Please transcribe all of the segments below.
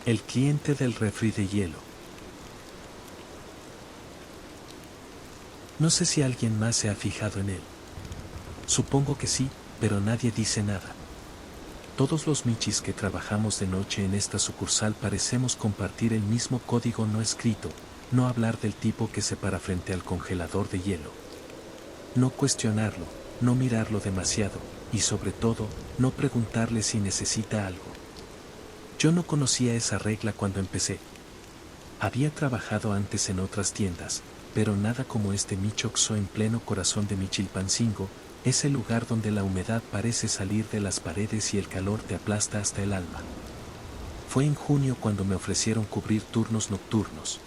El cliente del refri de hielo. No sé si alguien más se ha fijado en él. Supongo que sí, pero nadie dice nada. Todos los michis que trabajamos de noche en esta sucursal parecemos compartir el mismo código no escrito: no hablar del tipo que se para frente al congelador de hielo. No cuestionarlo, no mirarlo demasiado, y sobre todo, no preguntarle si necesita algo. Yo no conocía esa regla cuando empecé. Había trabajado antes en otras tiendas, pero nada como este Michoxo en pleno corazón de Michilpancingo, ese lugar donde la humedad parece salir de las paredes y el calor te aplasta hasta el alma. Fue en junio cuando me ofrecieron cubrir turnos nocturnos.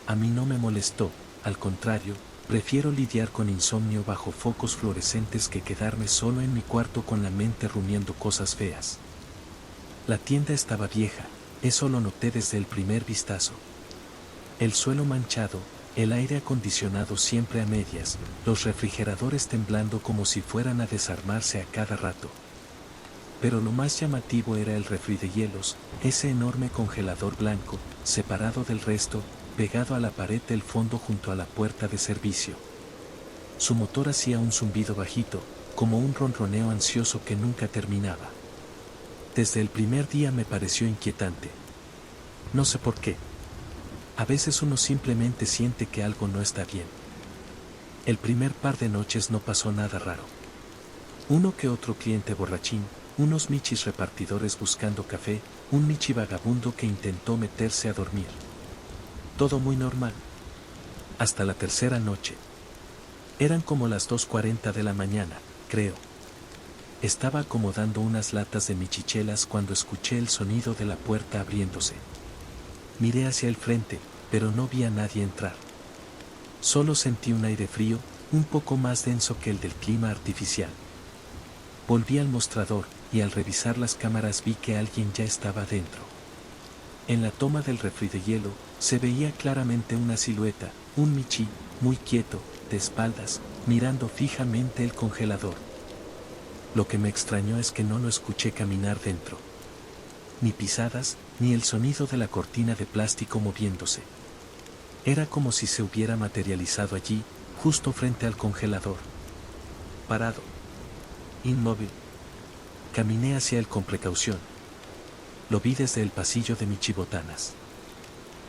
A mí no me molestó, al contrario, prefiero lidiar con insomnio bajo focos fluorescentes que quedarme solo en mi cuarto con la mente rumiando cosas feas. La tienda estaba vieja, eso lo noté desde el primer vistazo. El suelo manchado, el aire acondicionado siempre a medias, los refrigeradores temblando como si fueran a desarmarse a cada rato. Pero lo más llamativo era el refri de hielos, ese enorme congelador blanco, separado del resto, pegado a la pared del fondo junto a la puerta de servicio. Su motor hacía un zumbido bajito, como un ronroneo ansioso que nunca terminaba. Desde el primer día me pareció inquietante. No sé por qué. A veces uno simplemente siente que algo no está bien. El primer par de noches no pasó nada raro. Uno que otro cliente borrachín, unos michis repartidores buscando café, un michi vagabundo que intentó meterse a dormir. Todo muy normal. Hasta la tercera noche. Eran como las 2:40 de la mañana, creo. Estaba acomodando unas latas de michichelas cuando escuché el sonido de la puerta abriéndose. Miré hacia el frente, pero no vi a nadie entrar. Solo sentí un aire frío, un poco más denso que el del clima artificial. Volví al mostrador, y al revisar las cámaras vi que alguien ya estaba dentro. En la toma del refri de hielo, se veía claramente una silueta, un michi, muy quieto, de espaldas, mirando fijamente el congelador. Lo que me extrañó es que no lo escuché caminar dentro. Ni pisadas, ni el sonido de la cortina de plástico moviéndose. Era como si se hubiera materializado allí, justo frente al congelador. Parado. Inmóvil. Caminé hacia él con precaución. Lo vi desde el pasillo de michibotanas.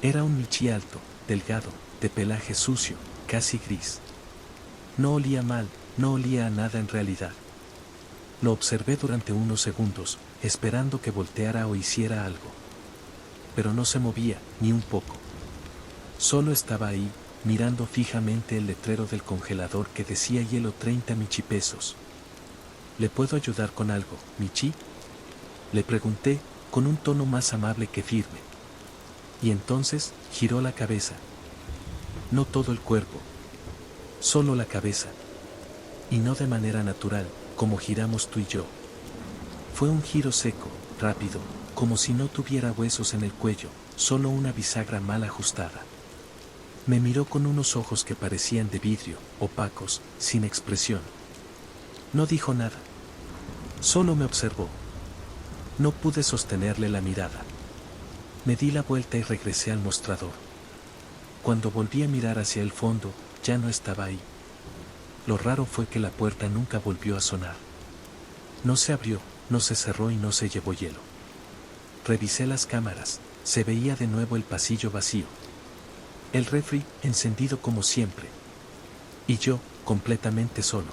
Era un michi alto, delgado, de pelaje sucio, casi gris. No olía mal, no olía a nada en realidad. Lo observé durante unos segundos, esperando que volteara o hiciera algo. Pero no se movía, ni un poco. Solo estaba ahí, mirando fijamente el letrero del congelador que decía hielo 30 michipesos. ¿Le puedo ayudar con algo, michi?, le pregunté, con un tono más amable que firme. Y entonces, giró la cabeza. No todo el cuerpo. Solo la cabeza. Y no de manera natural, como giramos tú y yo. Fue un giro seco, rápido, como si no tuviera huesos en el cuello, solo una bisagra mal ajustada. Me miró con unos ojos que parecían de vidrio, opacos, sin expresión. No dijo nada. Solo me observó. No pude sostenerle la mirada. Me di la vuelta y regresé al mostrador. Cuando volví a mirar hacia el fondo, ya no estaba ahí. Lo raro fue que la puerta nunca volvió a sonar. No se abrió, no se cerró y no se llevó hielo. Revisé las cámaras, se veía de nuevo el pasillo vacío. El refri, encendido como siempre. Y yo, completamente solo.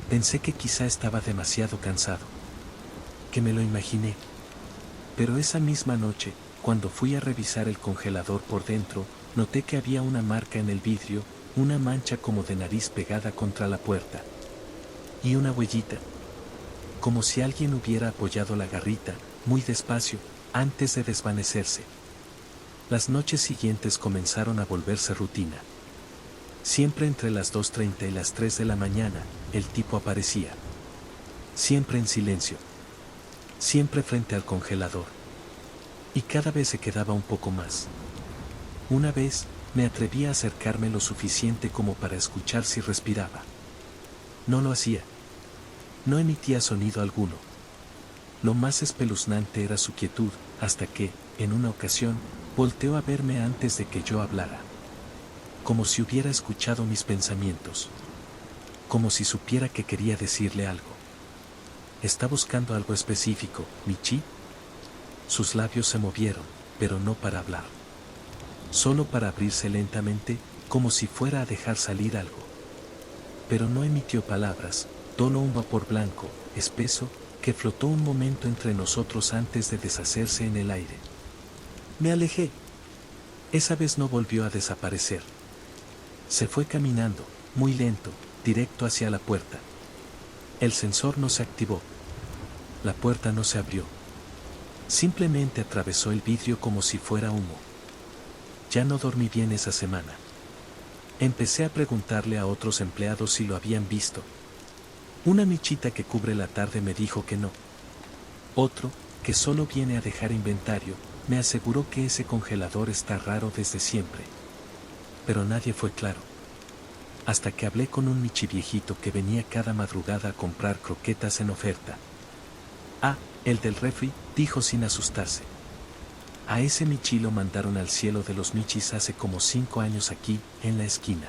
Pensé que quizá estaba demasiado cansado. Que me lo imaginé. Pero esa misma noche, cuando fui a revisar el congelador por dentro, noté que había una marca en el vidrio, una mancha como de nariz pegada contra la puerta. Y una huellita. Como si alguien hubiera apoyado la garrita, muy despacio, antes de desvanecerse. Las noches siguientes comenzaron a volverse rutina. Siempre entre las 2:30 y las 3 de la mañana, el tipo aparecía. Siempre en silencio. Siempre frente al congelador. Y cada vez se quedaba un poco más. Una vez, me atreví a acercarme lo suficiente como para escuchar si respiraba. No lo hacía. No emitía sonido alguno. Lo más espeluznante era su quietud, hasta que, en una ocasión, volteó a verme antes de que yo hablara. Como si hubiera escuchado mis pensamientos. Como si supiera que quería decirle algo. ¿Está buscando algo específico, Michi? Sus labios se movieron, pero no para hablar. Solo para abrirse lentamente, como si fuera a dejar salir algo. Pero no emitió palabras, solo un vapor blanco, espeso, que flotó un momento entre nosotros antes de deshacerse en el aire. Me alejé. Esa vez no volvió a desaparecer. Se fue caminando, muy lento, directo hacia la puerta. El sensor no se activó. La puerta no se abrió. Simplemente atravesó el vidrio como si fuera humo. Ya no dormí bien esa semana. Empecé a preguntarle a otros empleados si lo habían visto. Una michita que cubre la tarde me dijo que no. Otro, que solo viene a dejar inventario, me aseguró que ese congelador está raro desde siempre. Pero nadie fue claro. Hasta que hablé con un michi viejito que venía cada madrugada a comprar croquetas en oferta. Ah, el del refri, dijo sin asustarse. A ese michi lo mandaron al cielo de los michis hace como 5 años aquí, en la esquina.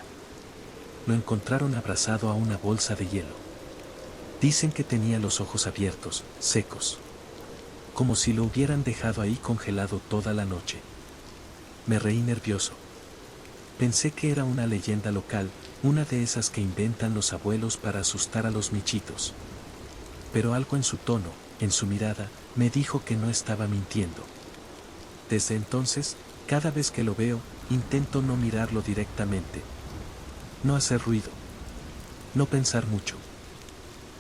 Lo encontraron abrazado a una bolsa de hielo. Dicen que tenía los ojos abiertos, secos. Como si lo hubieran dejado ahí congelado toda la noche. Me reí nervioso. Pensé que era una leyenda local, una de esas que inventan los abuelos para asustar a los michitos. Pero algo en su tono, en su mirada, me dijo que no estaba mintiendo. Desde entonces, cada vez que lo veo, intento no mirarlo directamente. No hacer ruido. No pensar mucho.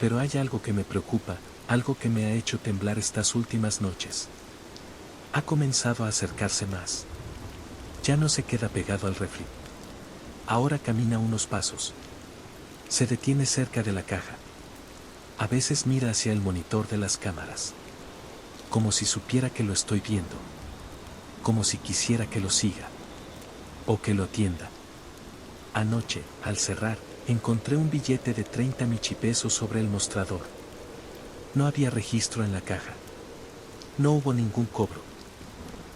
Pero hay algo que me preocupa, algo que me ha hecho temblar estas últimas noches. Ha comenzado a acercarse más. Ya no se queda pegado al refri. Ahora camina unos pasos. Se detiene cerca de la caja. A veces mira hacia el monitor de las cámaras. Como si supiera que lo estoy viendo. Como si quisiera que lo siga. O que lo atienda. Anoche, al cerrar, encontré un billete de 30 michipesos sobre el mostrador. No había registro en la caja. No hubo ningún cobro.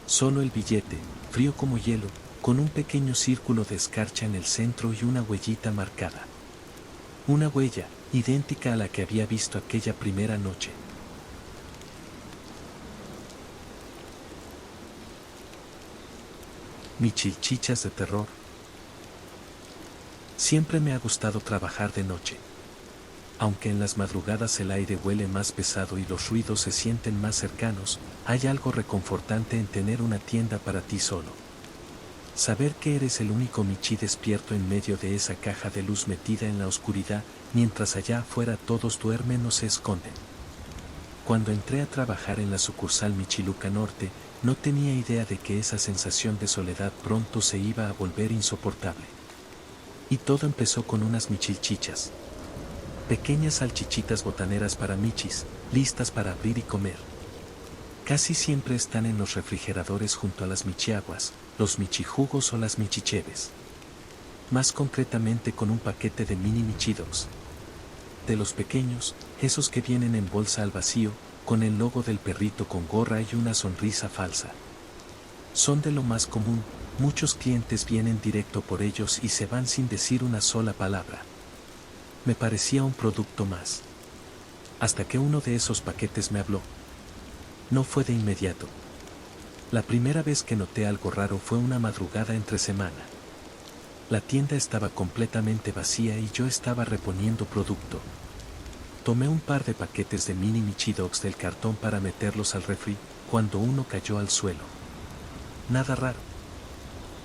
Solo el billete, frío como hielo, con un pequeño círculo de escarcha en el centro y una huellita marcada. Una huella, idéntica a la que había visto aquella primera noche. Michilchichas de terror. Siempre me ha gustado trabajar de noche. Aunque en las madrugadas el aire huele más pesado y los ruidos se sienten más cercanos, hay algo reconfortante en tener una tienda para ti solo. Saber que eres el único michi despierto en medio de esa caja de luz metida en la oscuridad, mientras allá afuera todos duermen o se esconden. Cuando entré a trabajar en la sucursal Michiluca Norte, no tenía idea de que esa sensación de soledad pronto se iba a volver insoportable. Y todo empezó con unas michilchichas. Pequeñas salchichitas botaneras para michis, listas para abrir y comer. Casi siempre están en los refrigeradores junto a las michiaguas, los michijugos o las michicheves. Más concretamente con un paquete de mini michidogs. De los pequeños, esos que vienen en bolsa al vacío, con el logo del perrito con gorra y una sonrisa falsa. Son de lo más común, muchos clientes vienen directo por ellos y se van sin decir una sola palabra. Me parecía un producto más. Hasta que uno de esos paquetes me habló. No fue de inmediato. La primera vez que noté algo raro fue una madrugada entre semana. La tienda estaba completamente vacía y yo estaba reponiendo producto. Tomé un par de paquetes de mini michidogs del cartón para meterlos al refri, cuando uno cayó al suelo. Nada raro.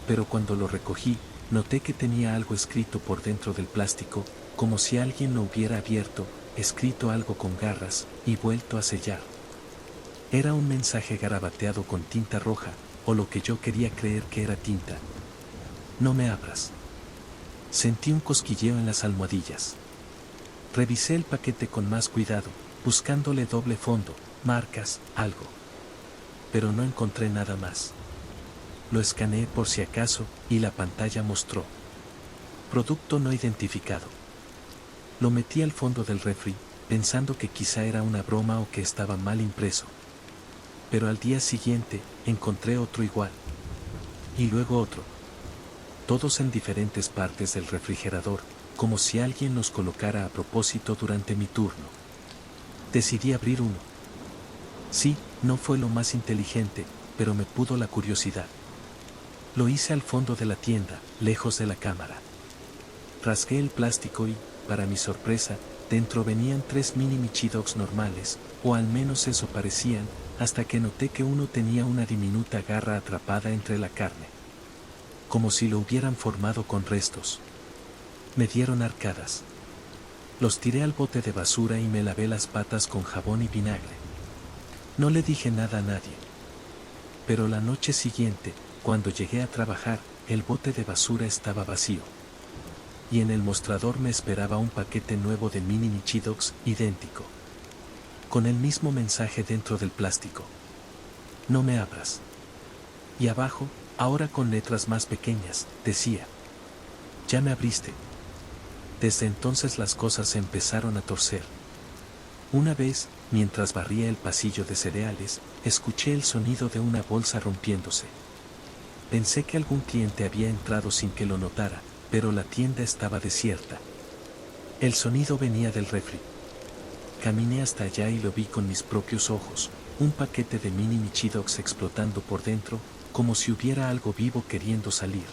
Pero cuando lo recogí, noté que tenía algo escrito por dentro del plástico, como si alguien lo hubiera abierto, escrito algo con garras, y vuelto a sellar. Era un mensaje garabateado con tinta roja, o lo que yo quería creer que era tinta. No me abras. Sentí un cosquilleo en las almohadillas. Revisé el paquete con más cuidado, buscándole doble fondo, marcas, algo. Pero no encontré nada más. Lo escaneé por si acaso, y la pantalla mostró. Producto no identificado. Lo metí al fondo del refri, pensando que quizá era una broma o que estaba mal impreso. Pero al día siguiente, encontré otro igual. Y luego otro. Todos en diferentes partes del refrigerador, como si alguien los colocara a propósito durante mi turno. Decidí abrir uno. Sí, no fue lo más inteligente, pero me pudo la curiosidad. Lo hice al fondo de la tienda, lejos de la cámara. Rasgué el plástico y, para mi sorpresa, dentro venían 3 mini Michidogs normales, o al menos eso parecían, hasta que noté que uno tenía una diminuta garra atrapada entre la carne. Como si lo hubieran formado con restos. Me dieron arcadas. Los tiré al bote de basura y me lavé las patas con jabón y vinagre. No le dije nada a nadie. Pero la noche siguiente, cuando llegué a trabajar, el bote de basura estaba vacío. Y en el mostrador me esperaba un paquete nuevo de mini Michidogs idéntico. Con el mismo mensaje dentro del plástico. No me abras. Y abajo, ahora con letras más pequeñas, decía. Ya me abriste. Desde entonces las cosas se empezaron a torcer. Una vez, mientras barría el pasillo de cereales, escuché el sonido de una bolsa rompiéndose. Pensé que algún cliente había entrado sin que lo notara, pero la tienda estaba desierta. El sonido venía del refri. Caminé hasta allá y lo vi con mis propios ojos, un paquete de mini Michidogs explotando por dentro, como si hubiera algo vivo queriendo salir.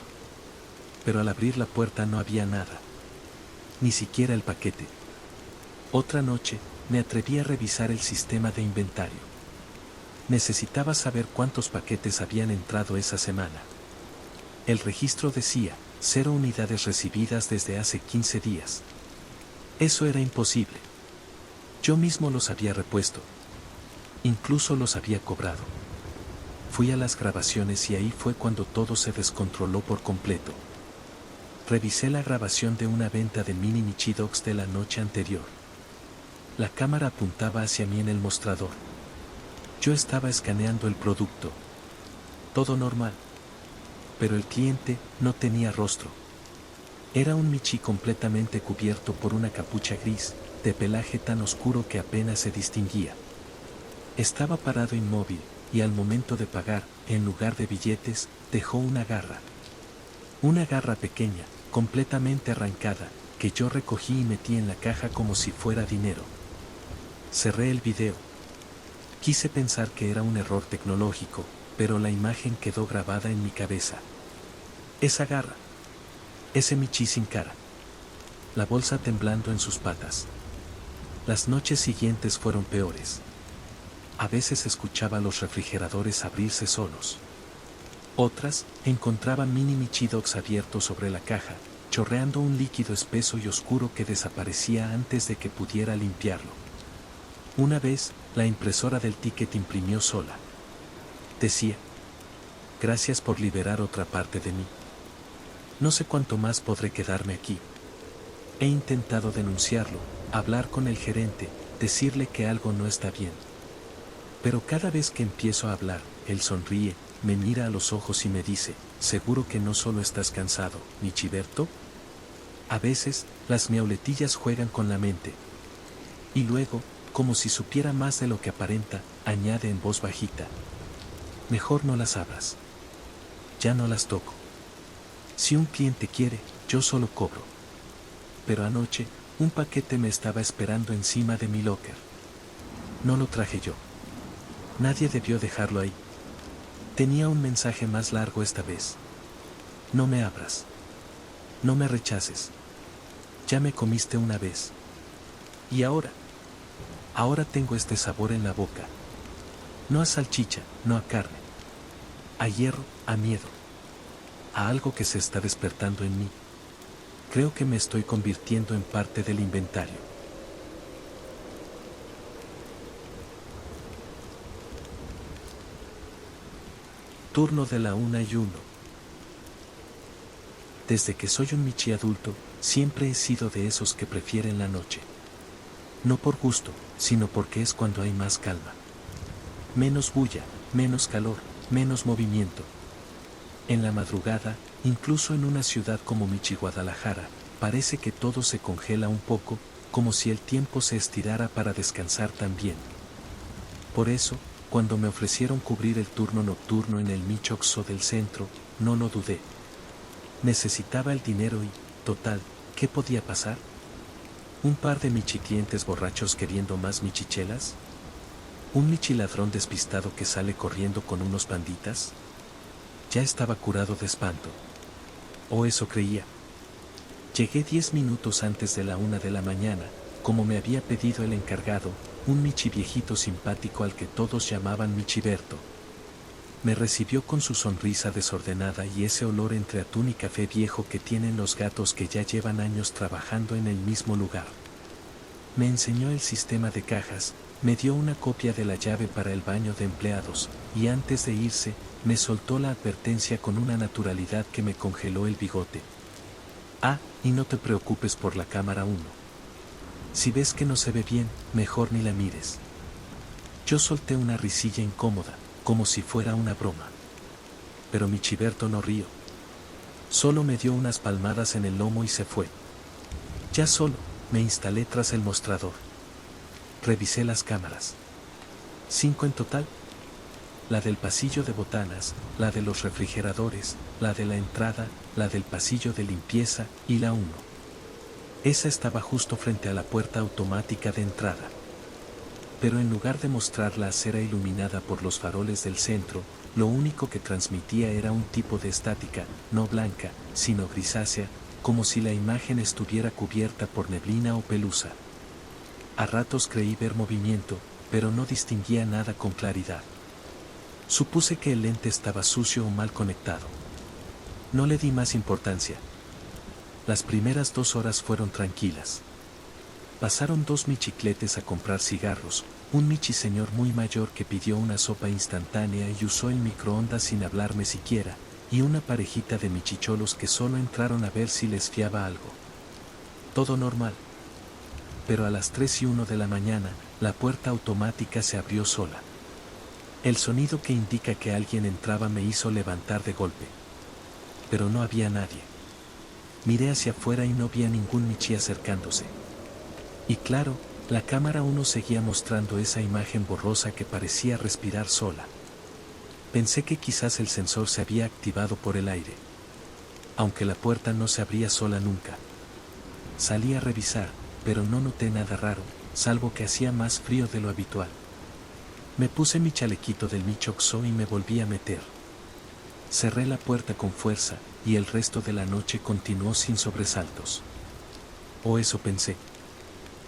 Pero al abrir la puerta no había nada. Ni siquiera el paquete. Otra noche, me atreví a revisar el sistema de inventario. Necesitaba saber cuántos paquetes habían entrado esa semana. El registro decía, 0 unidades recibidas desde hace 15 días. Eso era imposible. Yo mismo los había repuesto. Incluso los había cobrado. Fui a las grabaciones y ahí fue cuando todo se descontroló por completo. Revisé la grabación de una venta de mini Michidogs de la noche anterior. La cámara apuntaba hacia mí en el mostrador. Yo estaba escaneando el producto. Todo normal. Pero el cliente no tenía rostro. Era un Michi completamente cubierto por una capucha gris, de pelaje tan oscuro que apenas se distinguía. Estaba parado inmóvil, y al momento de pagar, en lugar de billetes, dejó una garra. Una garra pequeña, completamente arrancada, que yo recogí y metí en la caja como si fuera dinero. Cerré el video. Quise pensar que era un error tecnológico, pero la imagen quedó grabada en mi cabeza. Esa garra. Ese Michi sin cara. La bolsa temblando en sus patas. Las noches siguientes fueron peores. A veces escuchaba los refrigeradores abrirse solos. Otras, encontraba mini Michidogs abiertos sobre la caja, chorreando un líquido espeso y oscuro que desaparecía antes de que pudiera limpiarlo. Una vez, la impresora del ticket imprimió sola. Decía, gracias por liberar otra parte de mí. No sé cuánto más podré quedarme aquí. He intentado denunciarlo, hablar con el gerente, decirle que algo no está bien. Pero cada vez que empiezo a hablar, él sonríe, me mira a los ojos y me dice, ¿seguro que no solo estás cansado, Michiberto? A veces, las miauletillas juegan con la mente. Y luego, como si supiera más de lo que aparenta, añade en voz bajita. Mejor no las abras. Ya no las toco. Si un cliente quiere, yo solo cobro. Pero anoche, un paquete me estaba esperando encima de mi locker. No lo traje yo. Nadie debió dejarlo ahí. Tenía un mensaje más largo esta vez. No me abras. No me rechaces. Ya me comiste una vez. Y ahora. Ahora tengo este sabor en la boca. No a salchicha, no a carne. A hierro, a miedo. A algo que se está despertando en mí. Creo que me estoy convirtiendo en parte del inventario. Turno de la 1:01. Desde que soy un Michi adulto, siempre he sido de esos que prefieren la noche. No por gusto, sino porque es cuando hay más calma. Menos bulla, menos calor, menos movimiento. En la madrugada, incluso en una ciudad como Michi Guadalajara, parece que todo se congela un poco, como si el tiempo se estirara para descansar también. Por eso, Cuando me ofrecieron cubrir el turno nocturno en el Michoxo del centro, no lo dudé. Necesitaba el dinero y, total, ¿qué podía pasar? ¿Un par de michiclientes borrachos queriendo más michichelas? ¿Un michiladrón despistado que sale corriendo con unos banditas? Ya estaba curado de espanto. O eso creía. Llegué 10 minutos antes de la 1 de la mañana, como me había pedido el encargado, un michi viejito simpático al que todos llamaban Michiberto. Me recibió con su sonrisa desordenada y ese olor entre atún y café viejo que tienen los gatos que ya llevan años trabajando en el mismo lugar. Me enseñó el sistema de cajas, me dio una copia de la llave para el baño de empleados, y antes de irse, me soltó la advertencia con una naturalidad que me congeló el bigote. Ah, y no te preocupes por la cámara 1. Si ves que no se ve bien, mejor ni la mires. Yo solté una risilla incómoda, como si fuera una broma. Pero Michiberto no rió. Solo me dio unas palmadas en el lomo y se fue. Ya solo, me instalé tras el mostrador. Revisé las cámaras. 5 en total. La del pasillo de botanas, la de los refrigeradores, la de la entrada, la del pasillo de limpieza y la 1. Esa estaba justo frente a la puerta automática de entrada. Pero en lugar de mostrar la acera iluminada por los faroles del centro, lo único que transmitía era un tipo de estática, no blanca, sino grisácea, como si la imagen estuviera cubierta por neblina o pelusa. A ratos creí ver movimiento, pero no distinguía nada con claridad. Supuse que el lente estaba sucio o mal conectado. No le di más importancia. Las primeras 2 horas fueron tranquilas. Pasaron 2 michicletes a comprar cigarros, un michiseñor muy mayor que pidió una sopa instantánea y usó el microondas sin hablarme siquiera, y una parejita de michicholos que solo entraron a ver si les fiaba algo. Todo normal. Pero a las 3:01 de la mañana, la puerta automática se abrió sola. El sonido que indica que alguien entraba me hizo levantar de golpe. Pero no había nadie. Miré hacia afuera y no vi a ningún michi acercándose. Y claro, la cámara 1 seguía mostrando esa imagen borrosa que parecía respirar sola. Pensé que quizás el sensor se había activado por el aire. Aunque la puerta no se abría sola nunca. Salí a revisar, pero no noté nada raro, salvo que hacía más frío de lo habitual. Me puse mi chalequito del Michoxo y me volví a meter. Cerré la puerta con fuerza, y el resto de la noche continuó sin sobresaltos. O eso pensé.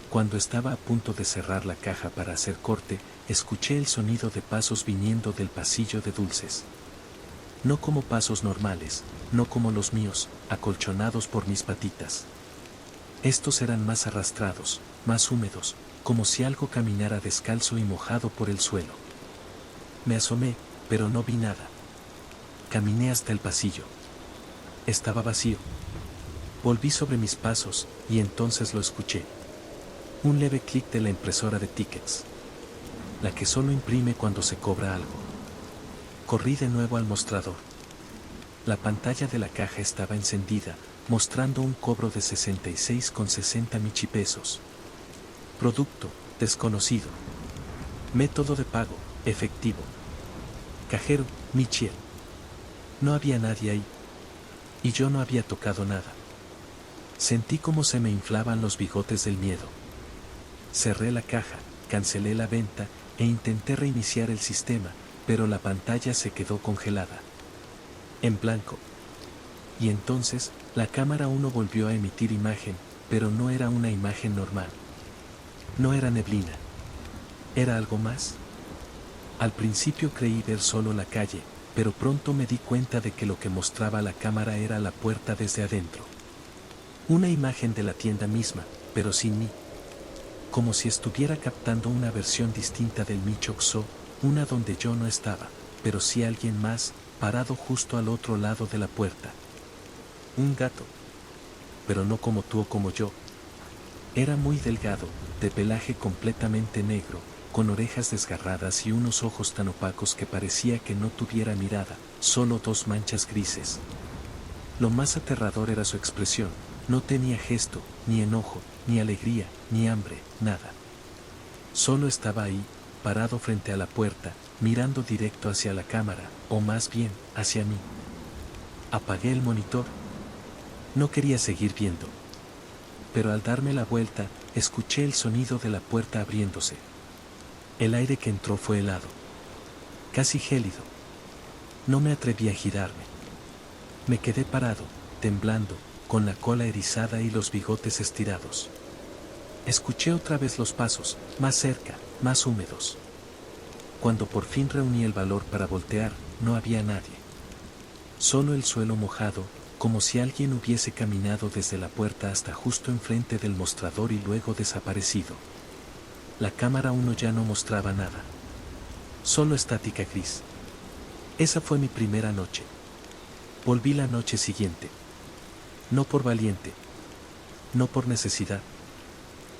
Cuando estaba a punto de cerrar la caja para hacer corte, escuché el sonido de pasos viniendo del pasillo de dulces. No como pasos normales, no como los míos, acolchonados por mis patitas. Estos eran más arrastrados, más húmedos, como si algo caminara descalzo y mojado por el suelo. Me asomé, pero no vi nada. Caminé hasta el pasillo. Estaba vacío. Volví sobre mis pasos, y entonces lo escuché. Un leve clic de la impresora de tickets. La que solo imprime cuando se cobra algo. Corrí de nuevo al mostrador. La pantalla de la caja estaba encendida, mostrando un cobro de 66,60 michipesos. Producto, desconocido. Método de pago, efectivo. Cajero, Michiel. No había nadie ahí. Y yo no había tocado nada. Sentí como se me inflaban los bigotes del miedo. Cerré la caja, cancelé la venta e intenté reiniciar el sistema, pero la pantalla se quedó congelada. En blanco. Y entonces, la cámara 1 volvió a emitir imagen, pero no era una imagen normal. No era neblina. ¿Era algo más? Al principio creí ver solo la calle, pero pronto me di cuenta de que lo que mostraba la cámara era la puerta desde adentro. Una imagen de la tienda misma, pero sin mí. Como si estuviera captando una versión distinta del Michoxo, una donde yo no estaba, pero sí alguien más, parado justo al otro lado de la puerta. Un gato. Pero no como tú o como yo. Era muy delgado, de pelaje completamente negro, con orejas desgarradas y unos ojos tan opacos que parecía que no tuviera mirada, solo 2 manchas grises. Lo más aterrador era su expresión, no tenía gesto, ni enojo, ni alegría, ni hambre, nada. Solo estaba ahí, parado frente a la puerta, mirando directo hacia la cámara, o más bien, hacia mí. Apagué el monitor. No quería seguir viendo. Pero al darme la vuelta, escuché el sonido de la puerta abriéndose. El aire que entró fue helado. Casi gélido. No me atreví a girarme. Me quedé parado, temblando, con la cola erizada y los bigotes estirados. Escuché otra vez los pasos, más cerca, más húmedos. Cuando por fin reuní el valor para voltear, no había nadie. Solo el suelo mojado, como si alguien hubiese caminado desde la puerta hasta justo enfrente del mostrador y luego desaparecido. La cámara 1 ya no mostraba nada. Solo estática gris. Esa fue mi primera noche. Volví la noche siguiente. No por valiente. No por necesidad.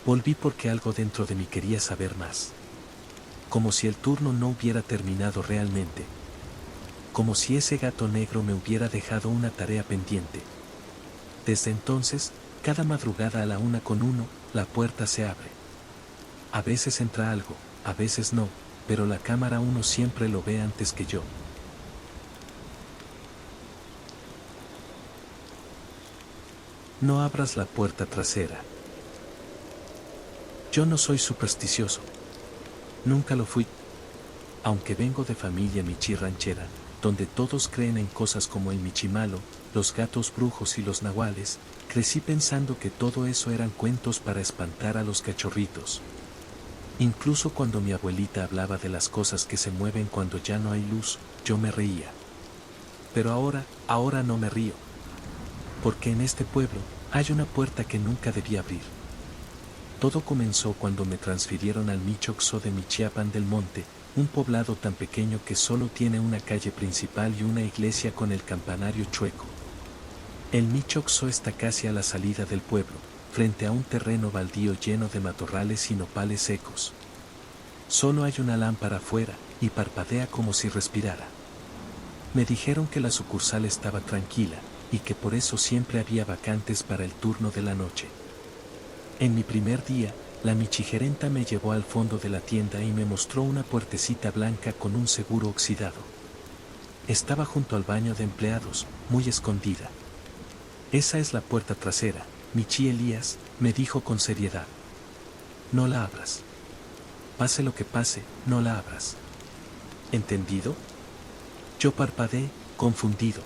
Volví porque algo dentro de mí quería saber más. Como si el turno no hubiera terminado realmente. Como si ese gato negro me hubiera dejado una tarea pendiente. Desde entonces, cada madrugada a la 1:01, la puerta se abre. A veces entra algo, a veces no, pero la cámara 1 siempre lo ve antes que yo. No abras la puerta trasera. Yo no soy supersticioso. Nunca lo fui. Aunque vengo de familia michi ranchera, donde todos creen en cosas como el michimalo, los gatos brujos y los nahuales, crecí pensando que todo eso eran cuentos para espantar a los cachorritos. Incluso cuando mi abuelita hablaba de las cosas que se mueven cuando ya no hay luz, yo me reía. Pero ahora no me río. Porque en este pueblo, hay una puerta que nunca debí abrir. Todo comenzó cuando me transfirieron al Michoxó de Michiapan del Monte, un poblado tan pequeño que solo tiene una calle principal y una iglesia con el campanario chueco. El Michoxó está casi a la salida del pueblo, frente a un terreno baldío lleno de matorrales y nopales secos. Solo hay una lámpara afuera, y parpadea como si respirara. Me dijeron que la sucursal estaba tranquila, y que por eso siempre había vacantes para el turno de la noche. En mi primer día, la michigerenta me llevó al fondo de la tienda y me mostró una puertecita blanca con un seguro oxidado. Estaba junto al baño de empleados, muy escondida. Esa es la puerta trasera, Michi Elías, me dijo con seriedad. No la abras. Pase lo que pase, no la abras. ¿Entendido? Yo parpadeé, confundido.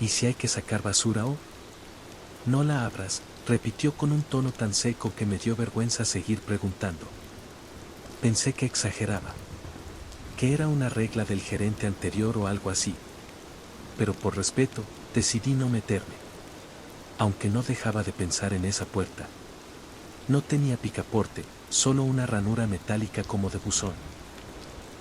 ¿Y si hay que sacar basura o? No la abras, repitió con un tono tan seco que me dio vergüenza seguir preguntando. Pensé que exageraba. Que era una regla del gerente anterior o algo así. Pero por respeto, decidí no meterme. Aunque no dejaba de pensar en esa puerta. No tenía picaporte, solo una ranura metálica como de buzón.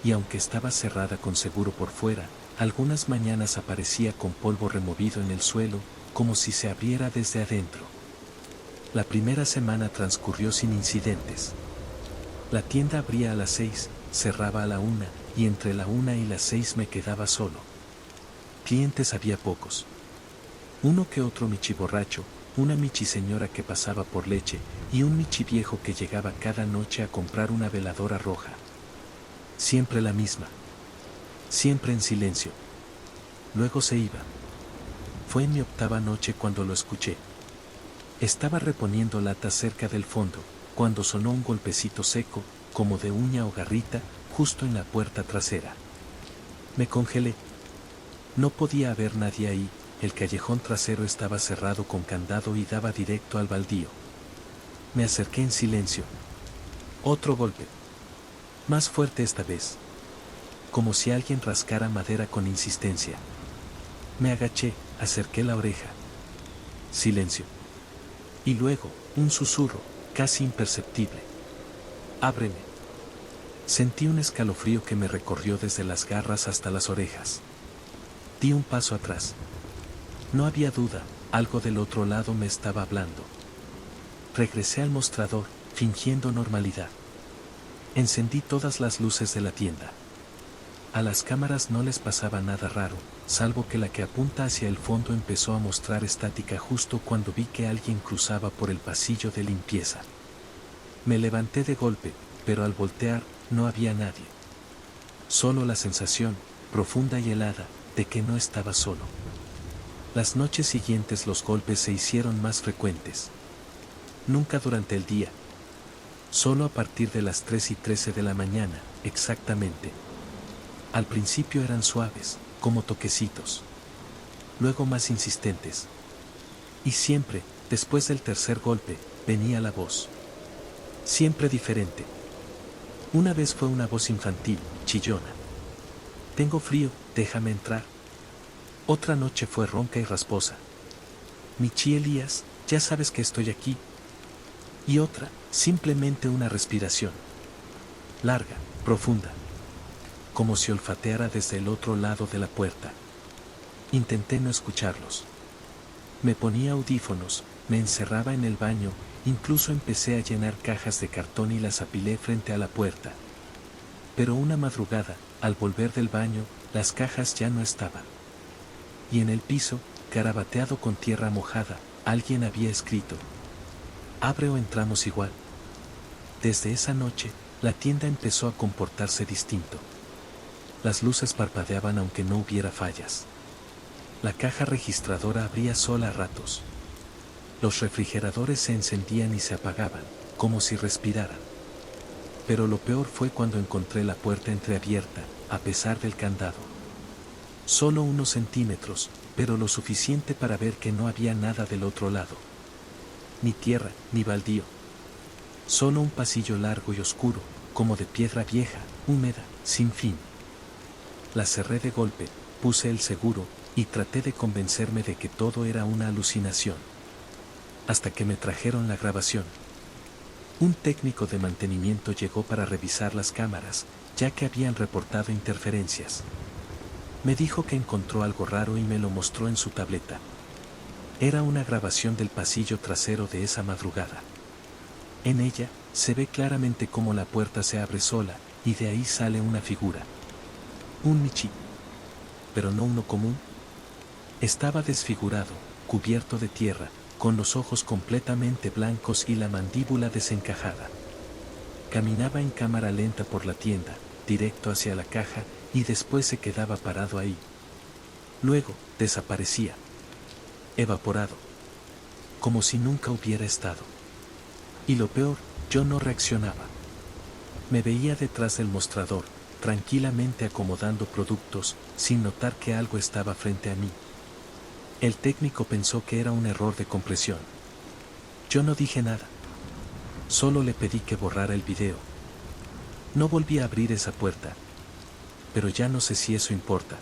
Y aunque estaba cerrada con seguro por fuera, algunas mañanas aparecía con polvo removido en el suelo, como si se abriera desde adentro. La primera semana transcurrió sin incidentes. La tienda abría a las 6, cerraba a la 1, y entre la 1 y las 6 me quedaba solo. Clientes había pocos. Uno que otro michi borracho, una michi señora que pasaba por leche, y un michi viejo que llegaba cada noche a comprar una veladora roja. Siempre la misma. Siempre en silencio. Luego se iba. Fue en mi 8ª noche cuando lo escuché. Estaba reponiendo latas cerca del fondo, cuando sonó un golpecito seco, como de uña o garrita, justo en la puerta trasera. Me congelé. No podía haber nadie ahí, el callejón trasero estaba cerrado con candado y daba directo al baldío. Me acerqué en silencio. Otro golpe. Más fuerte esta vez. Como si alguien rascara madera con insistencia. Me agaché, acerqué la oreja. Silencio. Y luego, un susurro, casi imperceptible. Ábreme. Sentí un escalofrío que me recorrió desde las garras hasta las orejas. Di un paso atrás. No había duda, algo del otro lado me estaba hablando. Regresé al mostrador, fingiendo normalidad. Encendí todas las luces de la tienda. A las cámaras no les pasaba nada raro, salvo que la que apunta hacia el fondo empezó a mostrar estática justo cuando vi que alguien cruzaba por el pasillo de limpieza. Me levanté de golpe, pero al voltear, no había nadie. Solo la sensación, profunda y helada, de que no estaba solo. Las noches siguientes los golpes se hicieron más frecuentes. Nunca durante el día. Solo a partir de las 3:13 de la mañana, exactamente. Al principio eran suaves, como toquecitos. Luego más insistentes. Y siempre, después del tercer golpe, venía la voz. Siempre diferente. Una vez fue una voz infantil, chillona. Tengo frío, déjame entrar. Otra noche fue ronca y rasposa. Michi Elías, ya sabes que estoy aquí. Y otra, simplemente una respiración. Larga, profunda. Como si olfateara desde el otro lado de la puerta. Intenté no escucharlos. Me ponía audífonos, me encerraba en el baño, incluso empecé a llenar cajas de cartón y las apilé frente a la puerta. Pero una madrugada, al volver del baño, las cajas ya no estaban. Y en el piso, carabateado con tierra mojada, alguien había escrito: abre o entramos igual. Desde esa noche, la tienda empezó a comportarse distinto. Las luces parpadeaban aunque no hubiera fallas. La caja registradora abría sola a ratos. Los refrigeradores se encendían y se apagaban, como si respiraran. Pero lo peor fue cuando encontré la puerta entreabierta, a pesar del candado. Solo unos centímetros, pero lo suficiente para ver que no había nada del otro lado. Ni tierra, ni baldío. Solo un pasillo largo y oscuro, como de piedra vieja, húmeda, sin fin. La cerré de golpe, puse el seguro, y traté de convencerme de que todo era una alucinación. Hasta que me trajeron la grabación. Un técnico de mantenimiento llegó para revisar las cámaras, ya que habían reportado interferencias. Me dijo que encontró algo raro y me lo mostró en su tableta. Era una grabación del pasillo trasero de esa madrugada. En ella, se ve claramente cómo la puerta se abre sola, y de ahí sale una figura. Un Michi. Pero no uno común. Estaba desfigurado, cubierto de tierra, con los ojos completamente blancos y la mandíbula desencajada. Caminaba en cámara lenta por la tienda, directo hacia la caja, y después se quedaba parado ahí. Luego, desaparecía. Evaporado. Como si nunca hubiera estado. Y lo peor, yo no reaccionaba. Me veía detrás del mostrador, tranquilamente acomodando productos, sin notar que algo estaba frente a mí. El técnico pensó que era un error de compresión. Yo no dije nada. Solo le pedí que borrara el video. No volví a abrir esa puerta. Pero ya no sé si eso importa.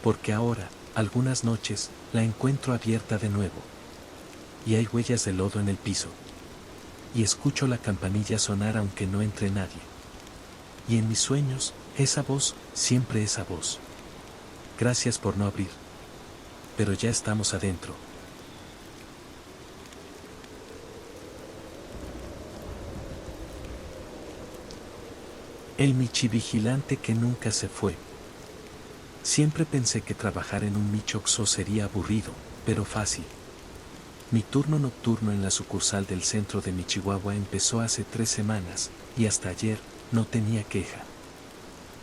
Porque ahora, algunas noches, la encuentro abierta de nuevo. Y hay huellas de lodo en el piso. Y escucho la campanilla sonar aunque no entre nadie. Y en mis sueños, esa voz, siempre esa voz. Gracias por no abrir. Pero ya estamos adentro. El Michi vigilante que nunca se fue. Siempre pensé que trabajar en un Michoxo sería aburrido, pero fácil. Mi turno nocturno en la sucursal del centro de mi Chihuahua empezó hace 3 semanas, y hasta ayer, no tenía queja.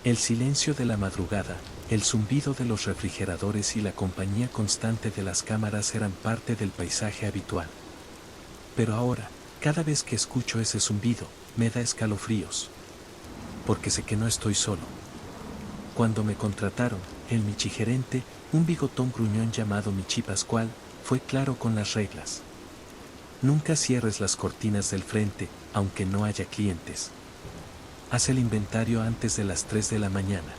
El silencio de la madrugada, el zumbido de los refrigeradores y la compañía constante de las cámaras eran parte del paisaje habitual. Pero ahora, cada vez que escucho ese zumbido, me da escalofríos. Porque sé que no estoy solo. Cuando me contrataron, el michigerente, un bigotón gruñón llamado Michi Pascual, fue claro con las reglas. Nunca cierres las cortinas del frente, aunque no haya clientes. Haz el inventario antes de las 3 de la mañana.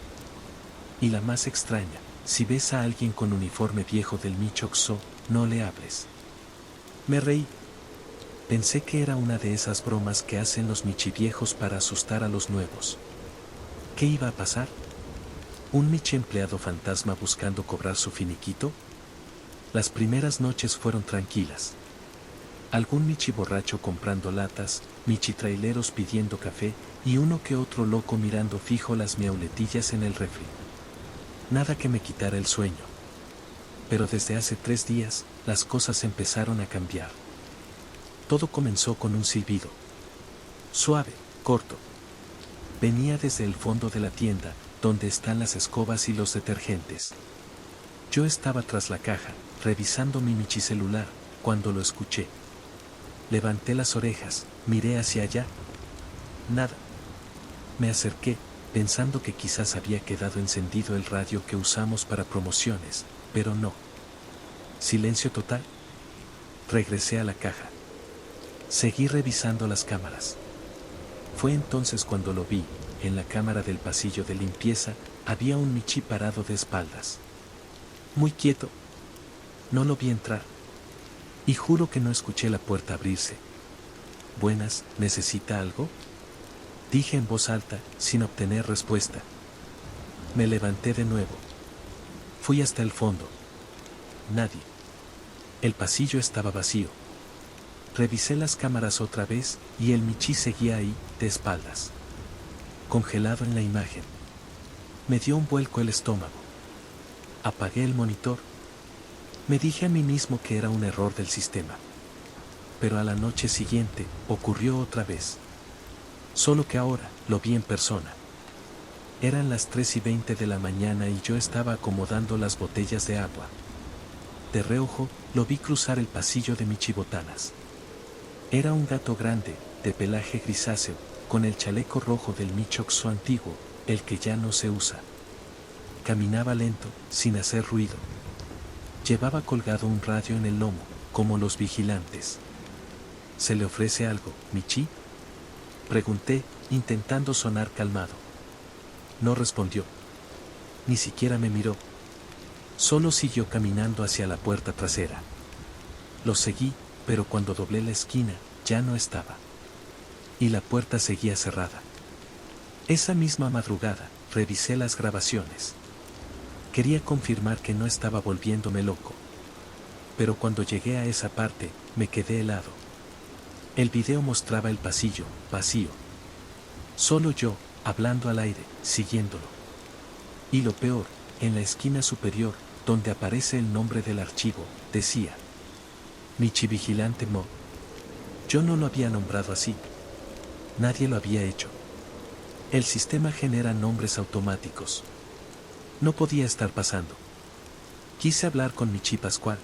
Y la más extraña, si ves a alguien con uniforme viejo del Michoxo, no le hables. Me reí. Pensé que era una de esas bromas que hacen los michiviejos para asustar a los nuevos. ¿Qué iba a pasar? ¿Un michi empleado fantasma buscando cobrar su finiquito? Las primeras noches fueron tranquilas. Algún michi borracho comprando latas, michi traileros pidiendo café, y uno que otro loco mirando fijo las miauletillas en el refri. Nada que me quitara el sueño. Pero desde hace 3 días, las cosas empezaron a cambiar. Todo comenzó con un silbido. Suave, corto. Venía desde el fondo de la tienda, donde están las escobas y los detergentes. Yo estaba tras la caja, revisando mi michicelular, cuando lo escuché. Levanté las orejas, miré hacia allá. Nada. Me acerqué, pensando que quizás había quedado encendido el radio que usamos para promociones, pero no. Silencio total. Regresé a la caja. Seguí revisando las cámaras. Fue entonces cuando lo vi. En la cámara del pasillo de limpieza había un Michi parado de espaldas. Muy quieto. No lo vi entrar. Y juro que no escuché la puerta abrirse. Buenas, ¿necesita algo?, dije en voz alta, sin obtener respuesta. Me levanté de nuevo. Fui hasta el fondo. Nadie. El pasillo estaba vacío. Revisé las cámaras otra vez y el Michi seguía ahí, de espaldas. Congelado en la imagen. Me dio un vuelco el estómago. Apagué el monitor. Me dije a mí mismo que era un error del sistema. Pero a la noche siguiente, ocurrió otra vez. Solo que ahora, lo vi en persona. Eran las 3:20 de la mañana y yo estaba acomodando las botellas de agua. De reojo, lo vi cruzar el pasillo de Michibotanas. Era un gato grande, de pelaje grisáceo, con el chaleco rojo del Michoxo antiguo, el que ya no se usa. Caminaba lento, sin hacer ruido. Llevaba colgado un radio en el lomo, como los vigilantes. ¿Se le ofrece algo, Michi?, pregunté, intentando sonar calmado. No respondió. Ni siquiera me miró. Solo siguió caminando hacia la puerta trasera. Lo seguí, pero cuando doblé la esquina, ya no estaba. Y la puerta seguía cerrada. Esa misma madrugada, revisé las grabaciones. Quería confirmar que no estaba volviéndome loco. Pero cuando llegué a esa parte, me quedé helado. El video mostraba el pasillo, vacío. Solo yo, hablando al aire, siguiéndolo. Y lo peor, en la esquina superior, donde aparece el nombre del archivo, decía Michi Vigilante Mo. Yo no lo había nombrado así. Nadie lo había hecho. El sistema genera nombres automáticos. No podía estar pasando. Quise hablar con Michi Pascual.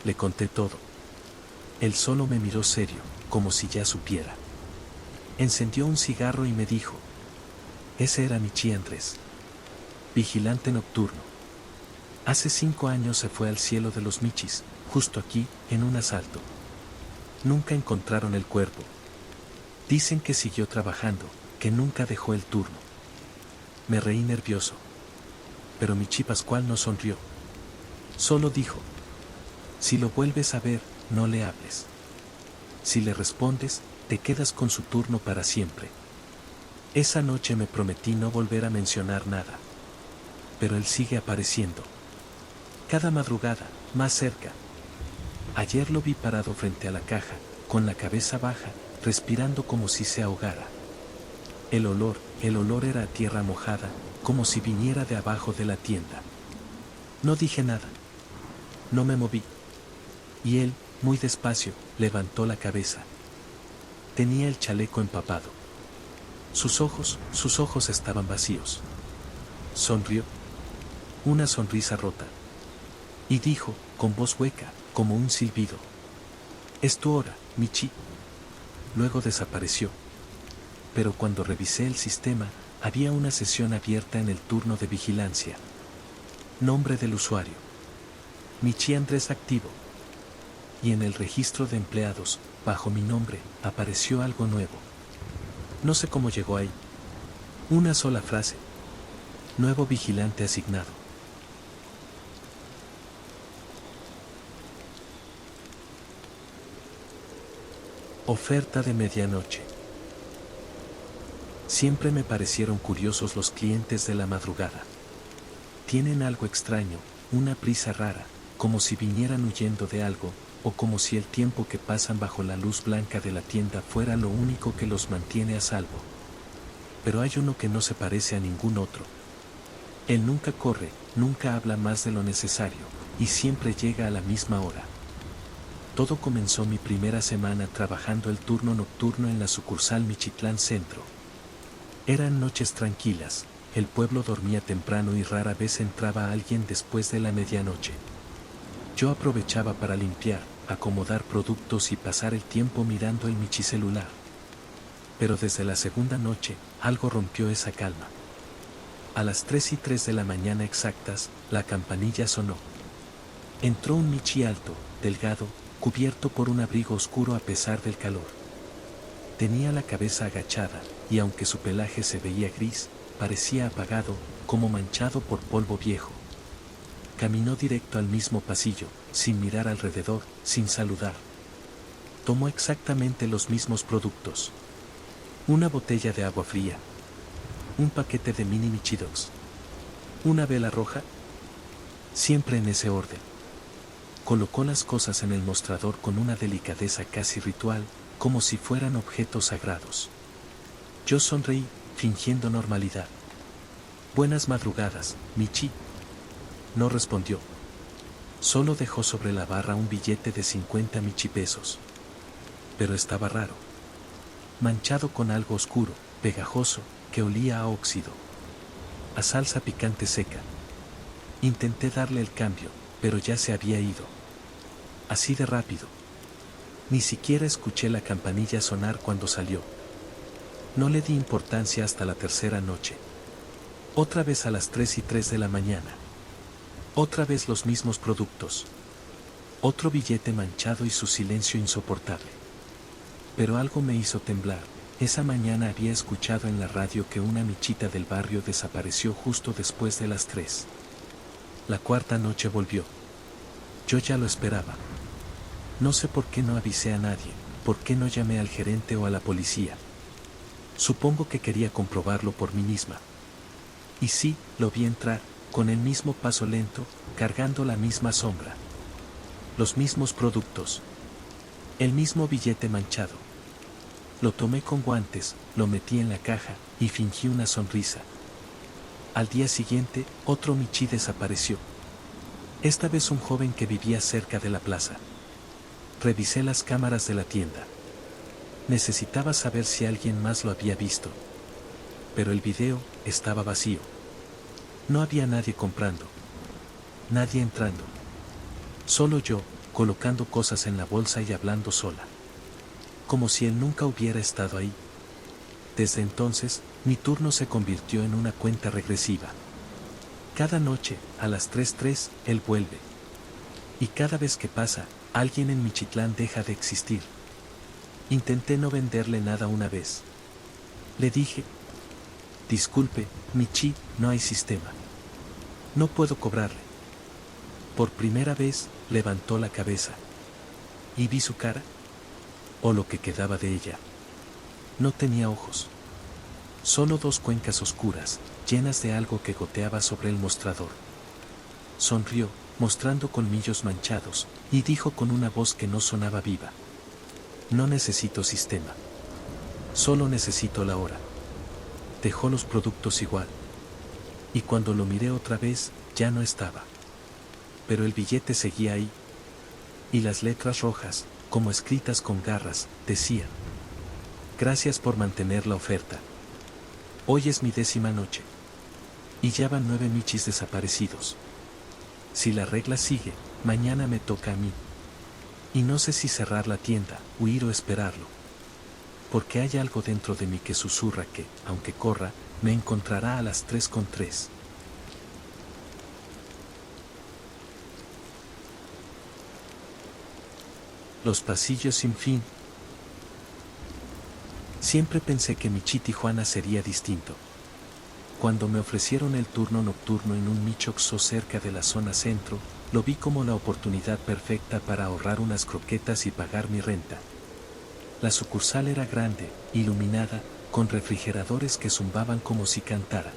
Le conté todo. Él solo me miró serio, como si ya supiera. Encendió un cigarro y me dijo: ese era Michi Andrés. Vigilante nocturno. Hace 5 años se fue al cielo de los Michis, justo aquí, en un asalto. Nunca encontraron el cuerpo. Dicen que siguió trabajando, que nunca dejó el turno. Me reí nervioso. Pero Michi Pascual no sonrió. Solo dijo: si lo vuelves a ver, no le hables. Si le respondes, te quedas con su turno para siempre. Esa noche me prometí no volver a mencionar nada. Pero él sigue apareciendo. Cada madrugada, más cerca. Ayer lo vi parado frente a la caja, con la cabeza baja, respirando como si se ahogara. El olor era a tierra mojada, como si viniera de abajo de la tienda. No dije nada. No me moví. Y él, muy despacio, levantó la cabeza. Tenía el chaleco empapado. Sus ojos estaban vacíos. Sonrió. Una sonrisa rota. Y dijo, con voz hueca, como un silbido: es tu hora, Michi. Luego desapareció. Pero cuando revisé el sistema, había una sesión abierta en el turno de vigilancia. Nombre del usuario: Michi Andrés activo. Y en el registro de empleados, bajo mi nombre, apareció algo nuevo. No sé cómo llegó ahí. Una sola frase: nuevo vigilante asignado. Oferta de medianoche. Siempre me parecieron curiosos los clientes de la madrugada. Tienen algo extraño, una prisa rara, como si vinieran huyendo de algo, o como si el tiempo que pasan bajo la luz blanca de la tienda fuera lo único que los mantiene a salvo. Pero hay uno que no se parece a ningún otro. Él nunca corre, nunca habla más de lo necesario, y siempre llega a la misma hora. Todo comenzó mi primera semana trabajando el turno nocturno en la sucursal Michitlán Centro. Eran noches tranquilas, el pueblo dormía temprano y rara vez entraba alguien después de la medianoche. Yo aprovechaba para limpiar, acomodar productos y pasar el tiempo mirando el michicelular. Pero desde la segunda noche, algo rompió esa calma. A las 3:03 de la mañana exactas, la campanilla sonó. Entró un michi alto, delgado, cubierto por un abrigo oscuro a pesar del calor. Tenía la cabeza agachada, y aunque su pelaje se veía gris, parecía apagado, como manchado por polvo viejo. Caminó directo al mismo pasillo, sin mirar alrededor, sin saludar. Tomó exactamente los mismos productos. Una botella de agua fría. Un paquete de mini Michidogs. Una vela roja. Siempre en ese orden. Colocó las cosas en el mostrador con una delicadeza casi ritual, como si fueran objetos sagrados. Yo sonreí, fingiendo normalidad. Buenas madrugadas, Michi. No respondió. Solo dejó sobre la barra un billete de 50 michipesos. Pero estaba raro. Manchado con algo oscuro, pegajoso, que olía a óxido. A salsa picante seca. Intenté darle el cambio, pero ya se había ido. Así de rápido. Ni siquiera escuché la campanilla sonar cuando salió. No le di importancia hasta la tercera noche. Otra vez a las 3:03 de la mañana. Otra vez los mismos productos. Otro billete manchado y su silencio insoportable. Pero algo me hizo temblar. Esa mañana había escuchado en la radio que una michita del barrio desapareció justo después de las 3. La cuarta noche volvió. Yo ya lo esperaba. No sé por qué no avisé a nadie, por qué no llamé al gerente o a la policía. Supongo que quería comprobarlo por mí misma. Y sí, lo vi entrar, con el mismo paso lento, cargando la misma sombra. Los mismos productos. El mismo billete manchado. Lo tomé con guantes, lo metí en la caja, y fingí una sonrisa. Al día siguiente, otro michi desapareció. Esta vez un joven que vivía cerca de la plaza. Revisé las cámaras de la tienda. Necesitaba saber si alguien más lo había visto. Pero el video estaba vacío. No había nadie comprando. Nadie entrando. Solo yo, colocando cosas en la bolsa y hablando sola. Como si él nunca hubiera estado ahí. Desde entonces, mi turno se convirtió en una cuenta regresiva. Cada noche, a las 3:03, él vuelve. Y cada vez que pasa, alguien en Michitlán deja de existir. Intenté no venderle nada una vez. Le dije: disculpe, Michi, no hay sistema. No puedo cobrarle. Por primera vez, levantó la cabeza. Y vi su cara. O lo que quedaba de ella. No tenía ojos. Solo dos cuencas oscuras, llenas de algo que goteaba sobre el mostrador. Sonrió, mostrando colmillos manchados, y dijo con una voz que no sonaba viva: no necesito sistema. Solo necesito la hora. Dejó los productos igual. Y cuando lo miré otra vez, ya no estaba. Pero el billete seguía ahí. Y las letras rojas, como escritas con garras, decían: gracias por mantener la oferta. Hoy es mi 10ª noche. Y ya van 9 michis desaparecidos. Si la regla sigue, mañana me toca a mí. Y no sé si cerrar la tienda, huir o esperarlo. Porque hay algo dentro de mí que susurra que, aunque corra, me encontrará a las 3:03. Los pasillos sin fin. Siempre pensé que Michi Tijuana sería distinto. Cuando me ofrecieron el turno nocturno en un Michoxo cerca de la zona centro, lo vi como la oportunidad perfecta para ahorrar unas croquetas y pagar mi renta. La sucursal era grande, iluminada, con refrigeradores que zumbaban como si cantara.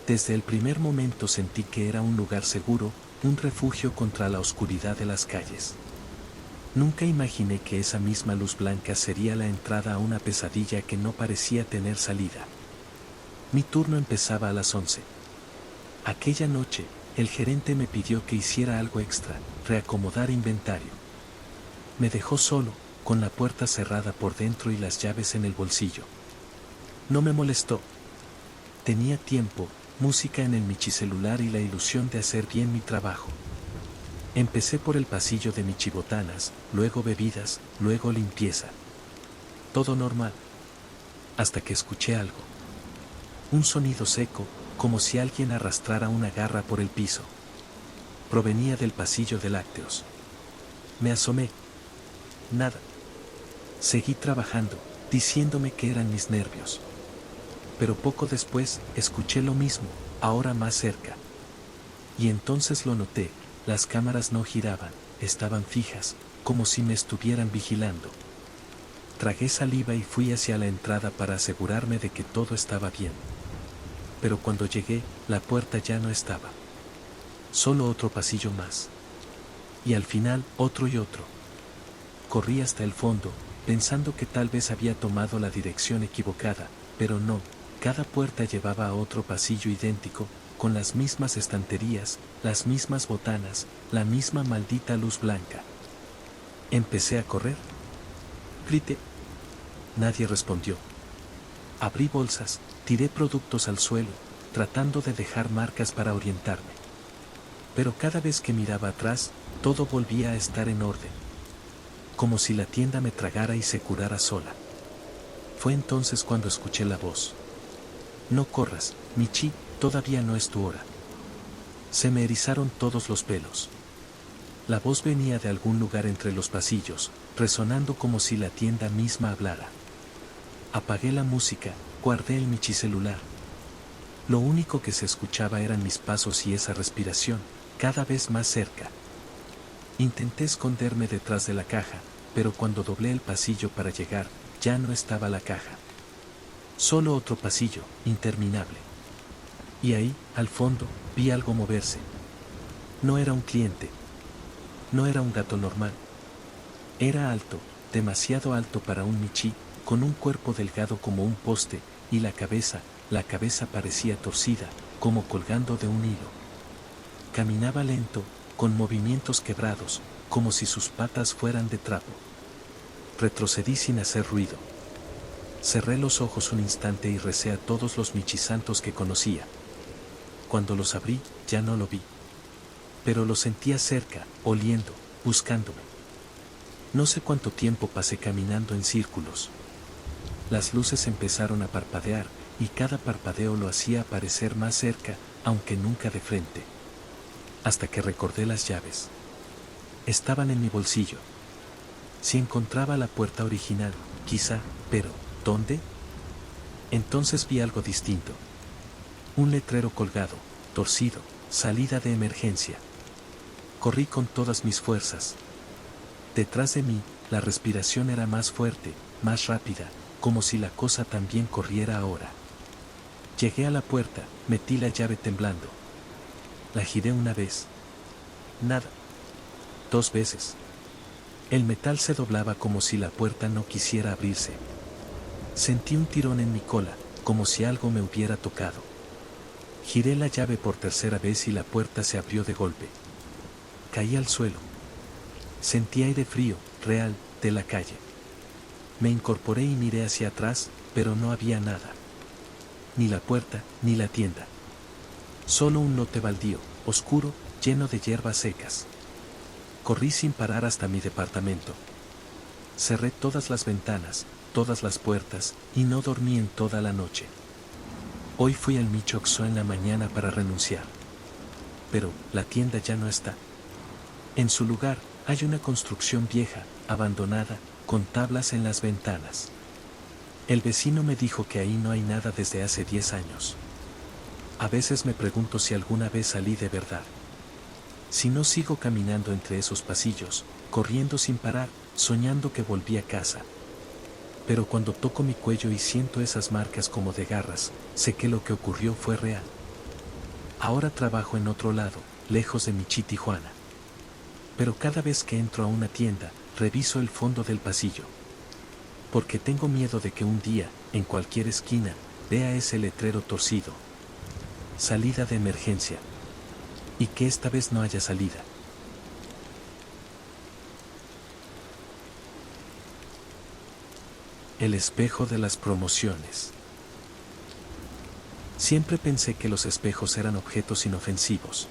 Desde el primer momento sentí que era un lugar seguro, un refugio contra la oscuridad de las calles. Nunca imaginé que esa misma luz blanca sería la entrada a una pesadilla que no parecía tener salida. Mi turno empezaba a las 11. Aquella noche, el gerente me pidió que hiciera algo extra, reacomodar inventario. Me dejó solo, con la puerta cerrada por dentro y las llaves en el bolsillo. No me molestó. Tenía tiempo, música en el michicelular y la ilusión de hacer bien mi trabajo. Empecé por el pasillo de michibotanas, luego bebidas, luego limpieza. Todo normal. Hasta que escuché algo. Un sonido seco, como si alguien arrastrara una garra por el piso. Provenía del pasillo de lácteos. Me asomé. Nada. Seguí trabajando, diciéndome que eran mis nervios. Pero poco después, escuché lo mismo, ahora más cerca. Y entonces lo noté, las cámaras no giraban, estaban fijas, como si me estuvieran vigilando. Tragué saliva y fui hacia la entrada para asegurarme de que todo estaba bien. Pero cuando llegué, la puerta ya no estaba. Solo otro pasillo más. Y al final, otro y otro. Corrí hasta el fondo, pensando que tal vez había tomado la dirección equivocada, pero no, cada puerta llevaba a otro pasillo idéntico, con las mismas estanterías, las mismas botanas, la misma maldita luz blanca. Empecé a correr. Grité. Nadie respondió. Abrí bolsas, tiré productos al suelo, tratando de dejar marcas para orientarme. Pero cada vez que miraba atrás, todo volvía a estar en orden. Como si la tienda me tragara y se curara sola. Fue entonces cuando escuché la voz. No corras, Michi, todavía no es tu hora. Se me erizaron todos los pelos. La voz venía de algún lugar entre los pasillos, resonando como si la tienda misma hablara. Apagué la música, guardé el michicelular. Lo único que se escuchaba eran mis pasos y esa respiración, cada vez más cerca. Intenté esconderme detrás de la caja, pero cuando doblé el pasillo para llegar, ya no estaba la caja. Solo otro pasillo, interminable. Y ahí, al fondo, vi algo moverse. No era un cliente. No era un gato normal. Era alto, demasiado alto para un michi, con un cuerpo delgado como un poste, y la cabeza parecía torcida, como colgando de un hilo. Caminaba lento, con movimientos quebrados, como si sus patas fueran de trapo. Retrocedí sin hacer ruido. Cerré los ojos un instante y recé a todos los michisantos que conocía. Cuando los abrí, ya no lo vi. Pero lo sentía cerca, oliendo, buscándome. No sé cuánto tiempo pasé caminando en círculos. Las luces empezaron a parpadear, y cada parpadeo lo hacía aparecer más cerca, aunque nunca de frente. Hasta que recordé las llaves. Estaban en mi bolsillo. Si encontraba la puerta original, quizá, pero ¿dónde? Entonces vi algo distinto. Un letrero colgado, torcido, salida de emergencia. Corrí con todas mis fuerzas. Detrás de mí, la respiración era más fuerte, más rápida, como si la cosa también corriera ahora. Llegué a la puerta, metí la llave temblando. La giré una vez. Nada. 2 veces. El metal se doblaba como si la puerta no quisiera abrirse. Sentí un tirón en mi cola, como si algo me hubiera tocado. Giré la llave por 3ª vez y la puerta se abrió de golpe. Caí al suelo. Sentí aire frío, real, de la calle. Me incorporé y miré hacia atrás, pero no había nada. Ni la puerta, ni la tienda. Solo un lote baldío, oscuro, lleno de hierbas secas. Corrí sin parar hasta mi departamento. Cerré todas las ventanas, todas las puertas, y no dormí en toda la noche. Hoy fui al Michoxo en la mañana para renunciar. Pero, la tienda ya no está. En su lugar, hay una construcción vieja, abandonada, con tablas en las ventanas. El vecino me dijo que ahí no hay nada desde hace 10 años. A veces me pregunto si alguna vez salí de verdad. Si no sigo caminando entre esos pasillos, corriendo sin parar, soñando que volví a casa. Pero cuando toco mi cuello y siento esas marcas como de garras, sé que lo que ocurrió fue real. Ahora trabajo en otro lado, lejos de Michi, Tijuana. Pero cada vez que entro a una tienda, reviso el fondo del pasillo. Porque tengo miedo de que un día, en cualquier esquina, vea ese letrero torcido. Salida de emergencia. Y que esta vez no haya salida. El espejo de las promociones. Siempre pensé que los espejos eran objetos inofensivos.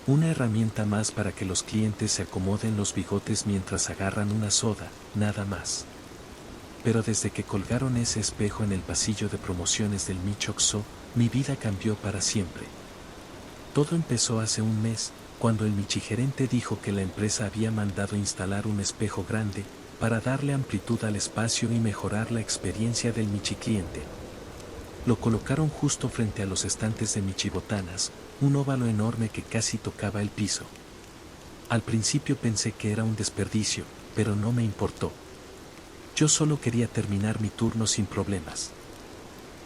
Una herramienta más para que los clientes se acomoden los bigotes mientras agarran una soda, nada más. Pero desde que colgaron ese espejo en el pasillo de promociones del Michoxo, mi vida cambió para siempre. Todo empezó hace un mes, cuando el michigerente dijo que la empresa había mandado instalar un espejo grande, para darle amplitud al espacio y mejorar la experiencia del michicliente. Lo colocaron justo frente a los estantes de michibotanas, un óvalo enorme que casi tocaba el piso. Al principio pensé que era un desperdicio, pero no me importó. Yo solo quería terminar mi turno sin problemas.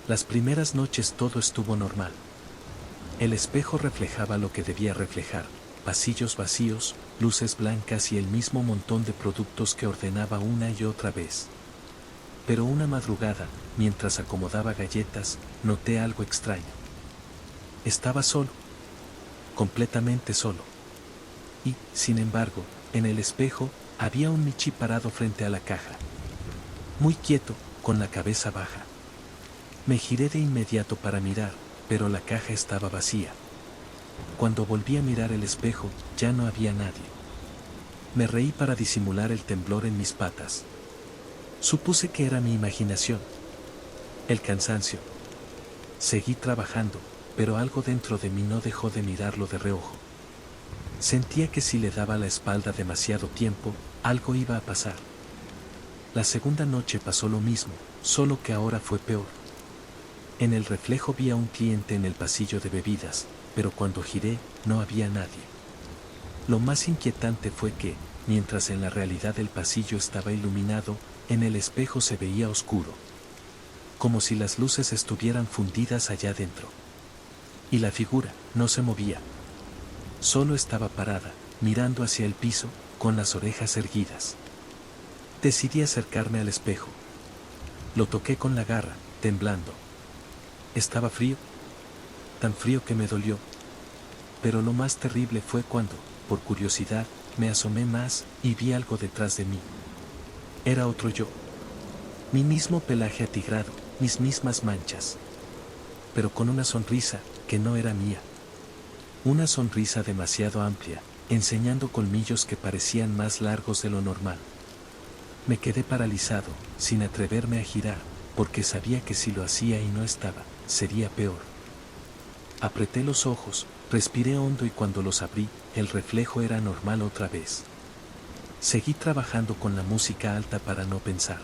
Las primeras noches todo estuvo normal. El espejo reflejaba lo que debía reflejar, pasillos vacíos, luces blancas y el mismo montón de productos que ordenaba una y otra vez. Pero una madrugada, mientras acomodaba galletas, noté algo extraño. Estaba solo. Completamente solo. Y, sin embargo, en el espejo, había un Michi parado frente a la caja. Muy quieto, con la cabeza baja. Me giré de inmediato para mirar, pero la caja estaba vacía. Cuando volví a mirar el espejo, ya no había nadie. Me reí para disimular el temblor en mis patas. Supuse que era mi imaginación. El cansancio. Seguí trabajando, pero algo dentro de mí no dejó de mirarlo de reojo. Sentía que si le daba la espalda demasiado tiempo, algo iba a pasar. La segunda noche pasó lo mismo, solo que ahora fue peor. En el reflejo vi a un cliente en el pasillo de bebidas, pero cuando giré, no había nadie. Lo más inquietante fue que, mientras en la realidad el pasillo estaba iluminado, en el espejo se veía oscuro. Como si las luces estuvieran fundidas allá dentro. Y la figura no se movía. Solo estaba parada, mirando hacia el piso, con las orejas erguidas. Decidí acercarme al espejo. Lo toqué con la garra, temblando. Estaba frío. Tan frío que me dolió. Pero lo más terrible fue cuando, por curiosidad, me asomé más y vi algo detrás de mí. Era otro yo. Mi mismo pelaje atigrado, mis mismas manchas. Pero con una sonrisa que no era mía. Una sonrisa demasiado amplia, enseñando colmillos que parecían más largos de lo normal. Me quedé paralizado, sin atreverme a girar, porque sabía que si lo hacía y no estaba, sería peor. Apreté los ojos, respiré hondo y cuando los abrí, el reflejo era normal otra vez. Seguí trabajando con la música alta para no pensar.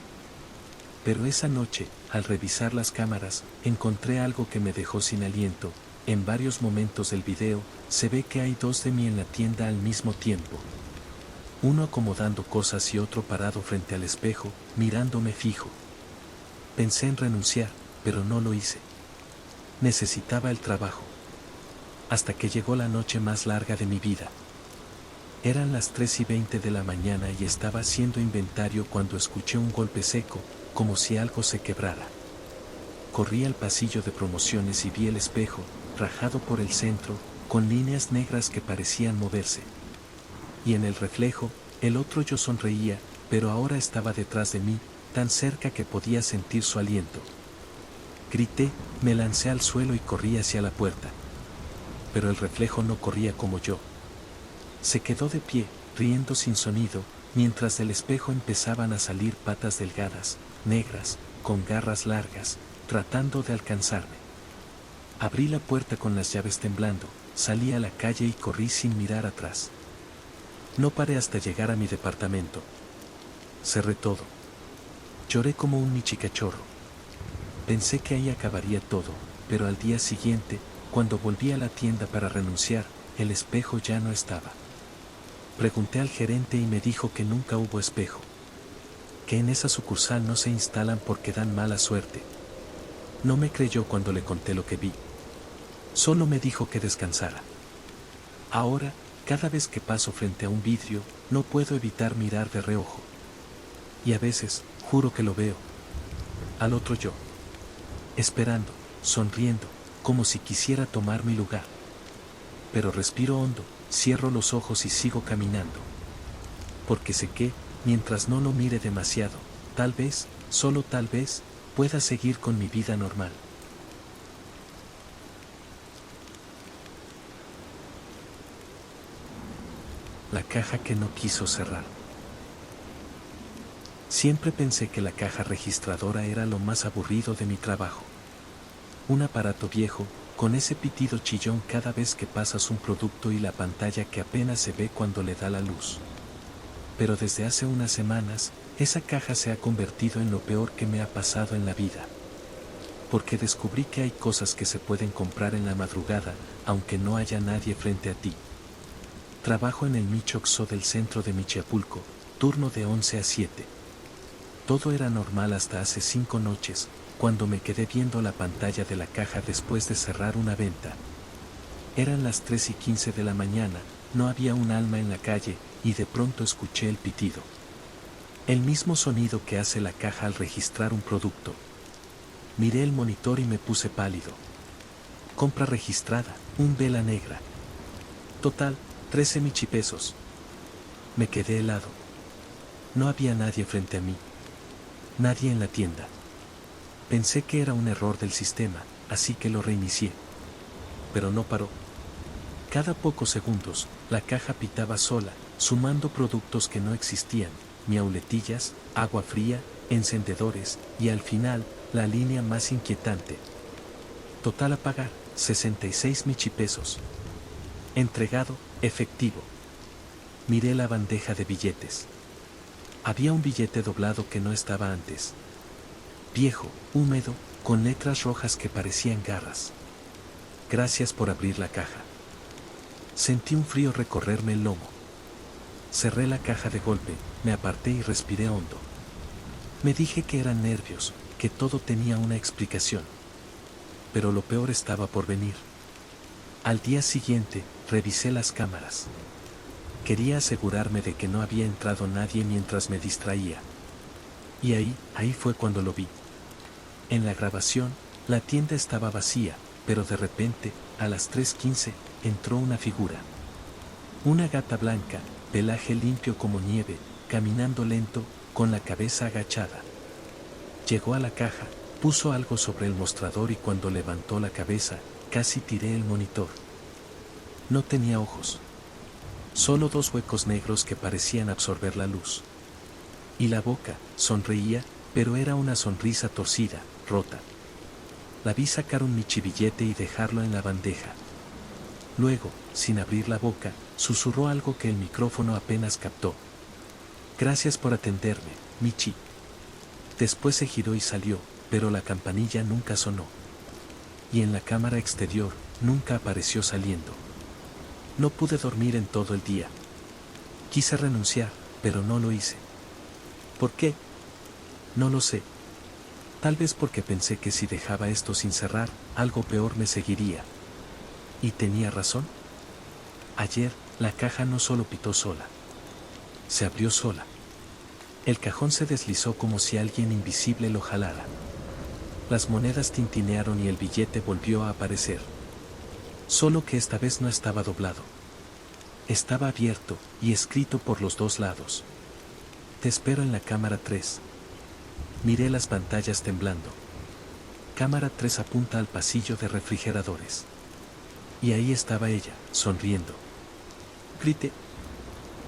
Pero esa noche, al revisar las cámaras, encontré algo que me dejó sin aliento. En varios momentos del video, se ve que hay dos de mí en la tienda al mismo tiempo. Uno acomodando cosas y otro parado frente al espejo, mirándome fijo. Pensé en renunciar, pero no lo hice. Necesitaba el trabajo. Hasta que llegó la noche más larga de mi vida. Eran las 3:20 de la mañana y estaba haciendo inventario cuando escuché un golpe seco, como si algo se quebrara. Corrí al pasillo de promociones y vi el espejo, rajado por el centro, con líneas negras que parecían moverse. Y en el reflejo, el otro yo sonreía, pero ahora estaba detrás de mí, tan cerca que podía sentir su aliento. Grité, me lancé al suelo y corrí hacia la puerta. Pero el reflejo no corría como yo. Se quedó de pie, riendo sin sonido, mientras del espejo empezaban a salir patas delgadas, negras, con garras largas, tratando de alcanzarme. Abrí la puerta con las llaves temblando, salí a la calle y corrí sin mirar atrás. No paré hasta llegar a mi departamento. Cerré todo. Lloré como un michicachorro. Pensé que ahí acabaría todo, pero al día siguiente, cuando volví a la tienda para renunciar, el espejo ya no estaba. Pregunté al gerente y me dijo que nunca hubo espejo. Que en esa sucursal no se instalan porque dan mala suerte. No me creyó cuando le conté lo que vi. Solo me dijo que descansara. Ahora, cada vez que paso frente a un vidrio, no puedo evitar mirar de reojo. Y a veces, juro que lo veo. Al otro yo. Esperando, sonriendo, como si quisiera tomar mi lugar. Pero respiro hondo, cierro los ojos y sigo caminando. Porque sé que, mientras no lo mire demasiado, tal vez, solo tal vez, pueda seguir con mi vida normal. la caja que no quiso cerrar. Siempre pensé que la caja registradora era lo más aburrido de mi trabajo. Un aparato viejo, con ese pitido chillón cada vez que pasas un producto y la pantalla que apenas se ve cuando le da la luz. Pero desde hace unas semanas, esa caja se ha convertido en lo peor que me ha pasado en la vida. Porque descubrí que hay cosas que se pueden comprar en la madrugada, aunque no haya nadie frente a ti. Trabajo en el Michoxo del centro de Michiapulco, turno de 11 a 7. Todo era normal hasta hace 5 noches, cuando me quedé viendo la pantalla de la caja después de cerrar una venta. Eran las 3:15 de la mañana, no había un alma en la calle, y de pronto escuché el pitido. El mismo sonido que hace la caja al registrar un producto. Miré el monitor y me puse pálido. Compra registrada, un vela negra. Total, 13 michipesos. Me quedé helado. No había nadie frente a mí. Nadie en la tienda. Pensé que era un error del sistema, así que lo reinicié. Pero no paró. Cada pocos segundos, la caja pitaba sola, sumando productos que no existían, miauletillas, agua fría, encendedores, y al final, la línea más inquietante. Total a pagar, 66 michipesos. Entregado, efectivo. Miré la bandeja de billetes. Había un billete doblado que no estaba antes. Viejo, húmedo, con letras rojas que parecían garras. Gracias por abrir la caja. Sentí un frío recorrerme el lomo. Cerré la caja de golpe, me aparté y respiré hondo. Me dije que eran nervios, que todo tenía una explicación. Pero lo peor estaba por venir. Al día siguiente, revisé las cámaras. Quería asegurarme de que no había entrado nadie mientras me distraía. Y ahí fue cuando lo vi. En la grabación, la tienda estaba vacía, pero de repente, a las 3:15, entró una figura. Una gata blanca, pelaje limpio como nieve, caminando lento, con la cabeza agachada. Llegó a la caja, puso algo sobre el mostrador y cuando levantó la cabeza, casi tiré el monitor. No tenía ojos. Solo 2 huecos negros que parecían absorber la luz. Y la boca, sonreía, pero era una sonrisa torcida, rota. La vi sacar un michibillete y dejarlo en la bandeja. Luego, sin abrir la boca, susurró algo que el micrófono apenas captó. Gracias por atenderme, Michi. Después se giró y salió, pero la campanilla nunca sonó. Y en la cámara exterior, nunca apareció saliendo. No pude dormir en todo el día. Quise renunciar, pero no lo hice. ¿Por qué? No lo sé. Tal vez porque pensé que si dejaba esto sin cerrar, algo peor me seguiría. ¿Y tenía razón? Ayer, la caja no solo pitó sola. Se abrió sola. El cajón se deslizó como si alguien invisible lo jalara. Las monedas tintinearon y el billete volvió a aparecer. Solo que esta vez no estaba doblado. Estaba abierto y escrito por los 2 lados. Te espero en la cámara 3. Miré las pantallas temblando. Cámara 3 apunta al pasillo de refrigeradores. Y ahí estaba ella, sonriendo. Grité.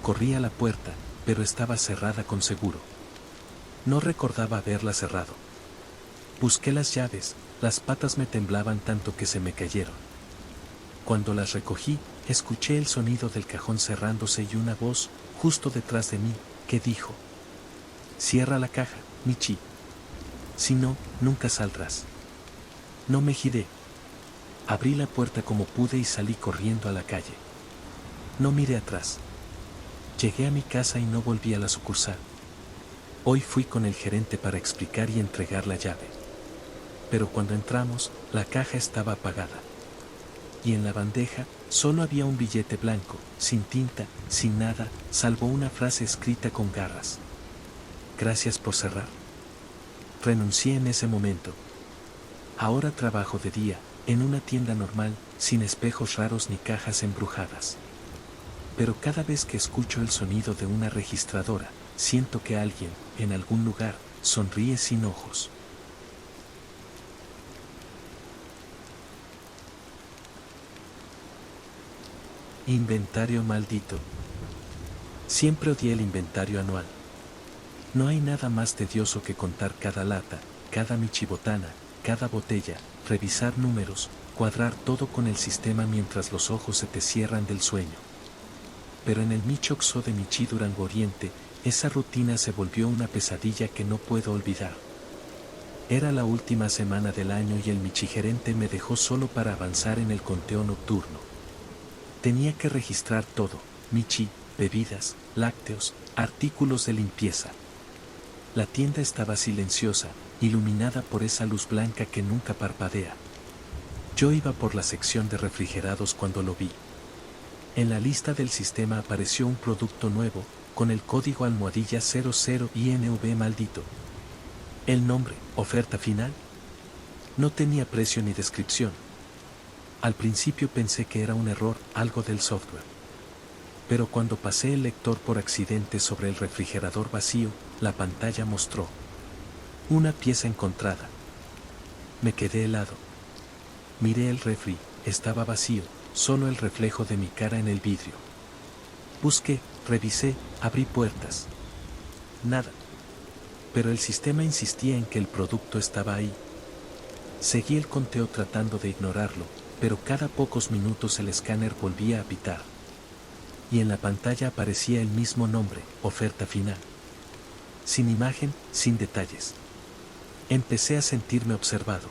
Corrí a la puerta, pero estaba cerrada con seguro. No recordaba haberla cerrado. Busqué las llaves, las patas me temblaban tanto que se me cayeron. Cuando las recogí, escuché el sonido del cajón cerrándose y una voz, justo detrás de mí, que dijo: cierra la caja, Michi. Si no, nunca saldrás. No me giré. Abrí la puerta como pude y salí corriendo a la calle. No miré atrás. Llegué a mi casa y no volví a la sucursal. Hoy fui con el gerente para explicar y entregar la llave. Pero cuando entramos, la caja estaba apagada. Y en la bandeja, solo había un billete blanco, sin tinta, sin nada, salvo una frase escrita con garras. Gracias por cerrar. Renuncié en ese momento. Ahora trabajo de día, en una tienda normal, sin espejos raros ni cajas embrujadas. Pero cada vez que escucho el sonido de una registradora, siento que alguien, en algún lugar, sonríe sin ojos. Inventario maldito. Siempre odié el inventario anual. No hay nada más tedioso que contar cada lata, cada michibotana, cada botella, revisar números, cuadrar todo con el sistema mientras los ojos se te cierran del sueño. Pero en el Michoxo de Michi Durango Oriente, esa rutina se volvió una pesadilla que no puedo olvidar. Era la última semana del año y el michigerente me dejó solo para avanzar en el conteo nocturno. Tenía que registrar todo: michi, bebidas, lácteos, artículos de limpieza. La tienda estaba silenciosa, iluminada por esa luz blanca que nunca parpadea. Yo iba por la sección de refrigerados cuando lo vi. En la lista del sistema apareció un producto nuevo, con el código almohadilla 00 INV maldito. El nombre, oferta final, no tenía precio ni descripción. Al principio pensé que era un error, algo del software. Pero cuando pasé el lector por accidente sobre el refrigerador vacío, la pantalla mostró: una pieza encontrada. Me quedé helado. Miré el refri, estaba vacío, solo el reflejo de mi cara en el vidrio. Busqué, revisé, abrí puertas. Nada. Pero el sistema insistía en que el producto estaba ahí. Seguí el conteo tratando de ignorarlo, pero cada pocos minutos el escáner volvía a pitar. Y en la pantalla aparecía el mismo nombre: oferta final. Sin imagen, sin detalles. Empecé a sentirme observado.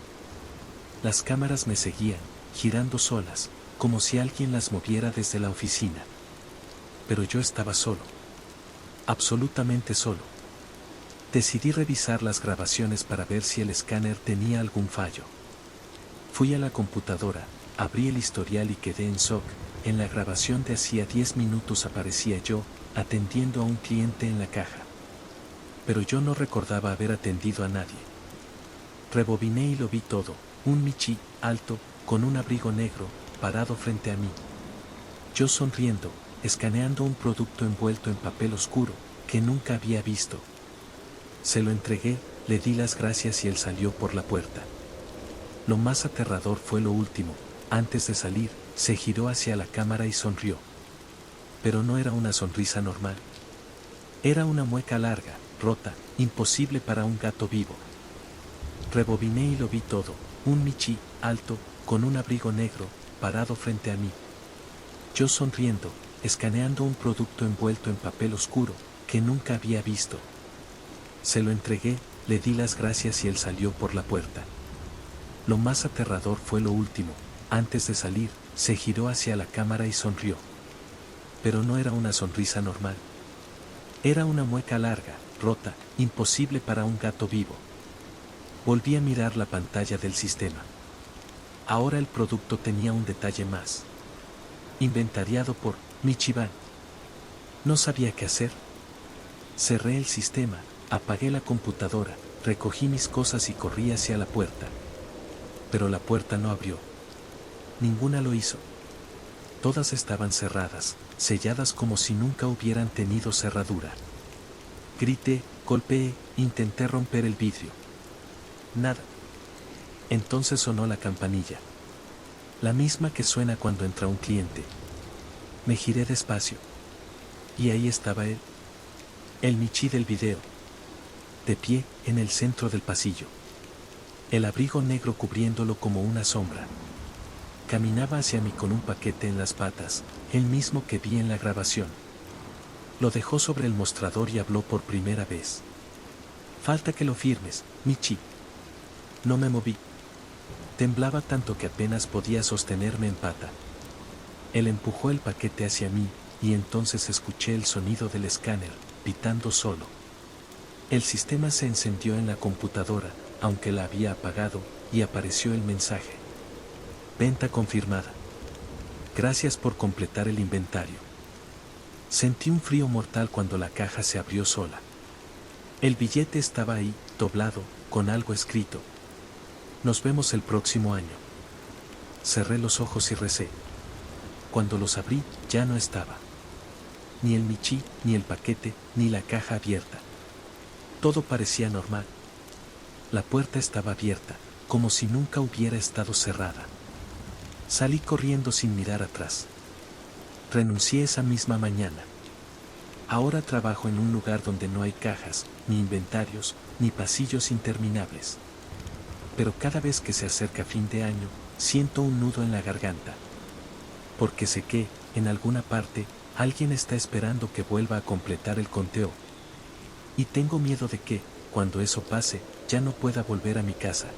Las cámaras me seguían, girando solas, como si alguien las moviera desde la oficina. Pero yo estaba solo. Absolutamente solo. Decidí revisar las grabaciones para ver si el escáner tenía algún fallo. Fui a la computadora, abrí el historial y quedé en shock. En la grabación de hacía 10 minutos aparecía yo, atendiendo a un cliente en la caja. Pero yo no recordaba haber atendido a nadie. Rebobiné y lo vi todo: un michi, alto, con un abrigo negro, parado frente a mí. Yo sonriendo, escaneando un producto envuelto en papel oscuro, que nunca había visto. Se lo entregué, le di las gracias y él salió por la puerta. Lo más aterrador fue lo último: antes de salir, se giró hacia la cámara y sonrió. Pero no era una sonrisa normal. Era una mueca larga, rota, imposible para un gato vivo. Rebobiné y lo vi todo: un michi, alto, con un abrigo negro, parado frente a mí. Yo sonriendo, escaneando un producto envuelto en papel oscuro, que nunca había visto. Se lo entregué, le di las gracias y él salió por la puerta. Lo más aterrador fue lo último: antes de salir, se giró hacia la cámara y sonrió. Pero no era una sonrisa normal. Era una mueca larga, rota, imposible para un gato vivo. Volví a mirar la pantalla del sistema. Ahora el producto tenía un detalle más: inventariado por Michiban. No sabía qué hacer. Cerré el sistema, apagué la computadora, recogí mis cosas y corrí hacia la puerta. Pero la puerta no abrió. Ninguna lo hizo. Todas estaban cerradas, selladas como si nunca hubieran tenido cerradura. Grité, golpeé, intenté romper el vidrio. Nada. Entonces sonó la campanilla. La misma que suena cuando entra un cliente. Me giré despacio. Y ahí estaba él. El michi del video. De pie, en el centro del pasillo. El abrigo negro cubriéndolo como una sombra. Caminaba hacia mí con un paquete en las patas, el mismo que vi en la grabación. Lo dejó sobre el mostrador y habló por primera vez. Falta que lo firmes, Michi. No me moví. Temblaba tanto que apenas podía sostenerme en pata. Él empujó el paquete hacia mí, y entonces escuché el sonido del escáner, pitando solo. El sistema se encendió en la computadora, aunque la había apagado, y apareció el mensaje: venta confirmada. Gracias por completar el inventario. Sentí un frío mortal cuando la caja se abrió sola. El billete estaba ahí, doblado, con algo escrito: nos vemos el próximo año. Cerré los ojos y recé. Cuando los abrí, ya no estaba. Ni el michi, ni el paquete, ni la caja abierta. Todo parecía normal. La puerta estaba abierta, como si nunca hubiera estado cerrada. Salí corriendo sin mirar atrás. Renuncié esa misma mañana. Ahora trabajo en un lugar donde no hay cajas, ni inventarios, ni pasillos interminables. Pero cada vez que se acerca fin de año, siento un nudo en la garganta. Porque sé que, en alguna parte, alguien está esperando que vuelva a completar el conteo. Y tengo miedo de que, cuando eso pase, ya no pueda volver a mi casa.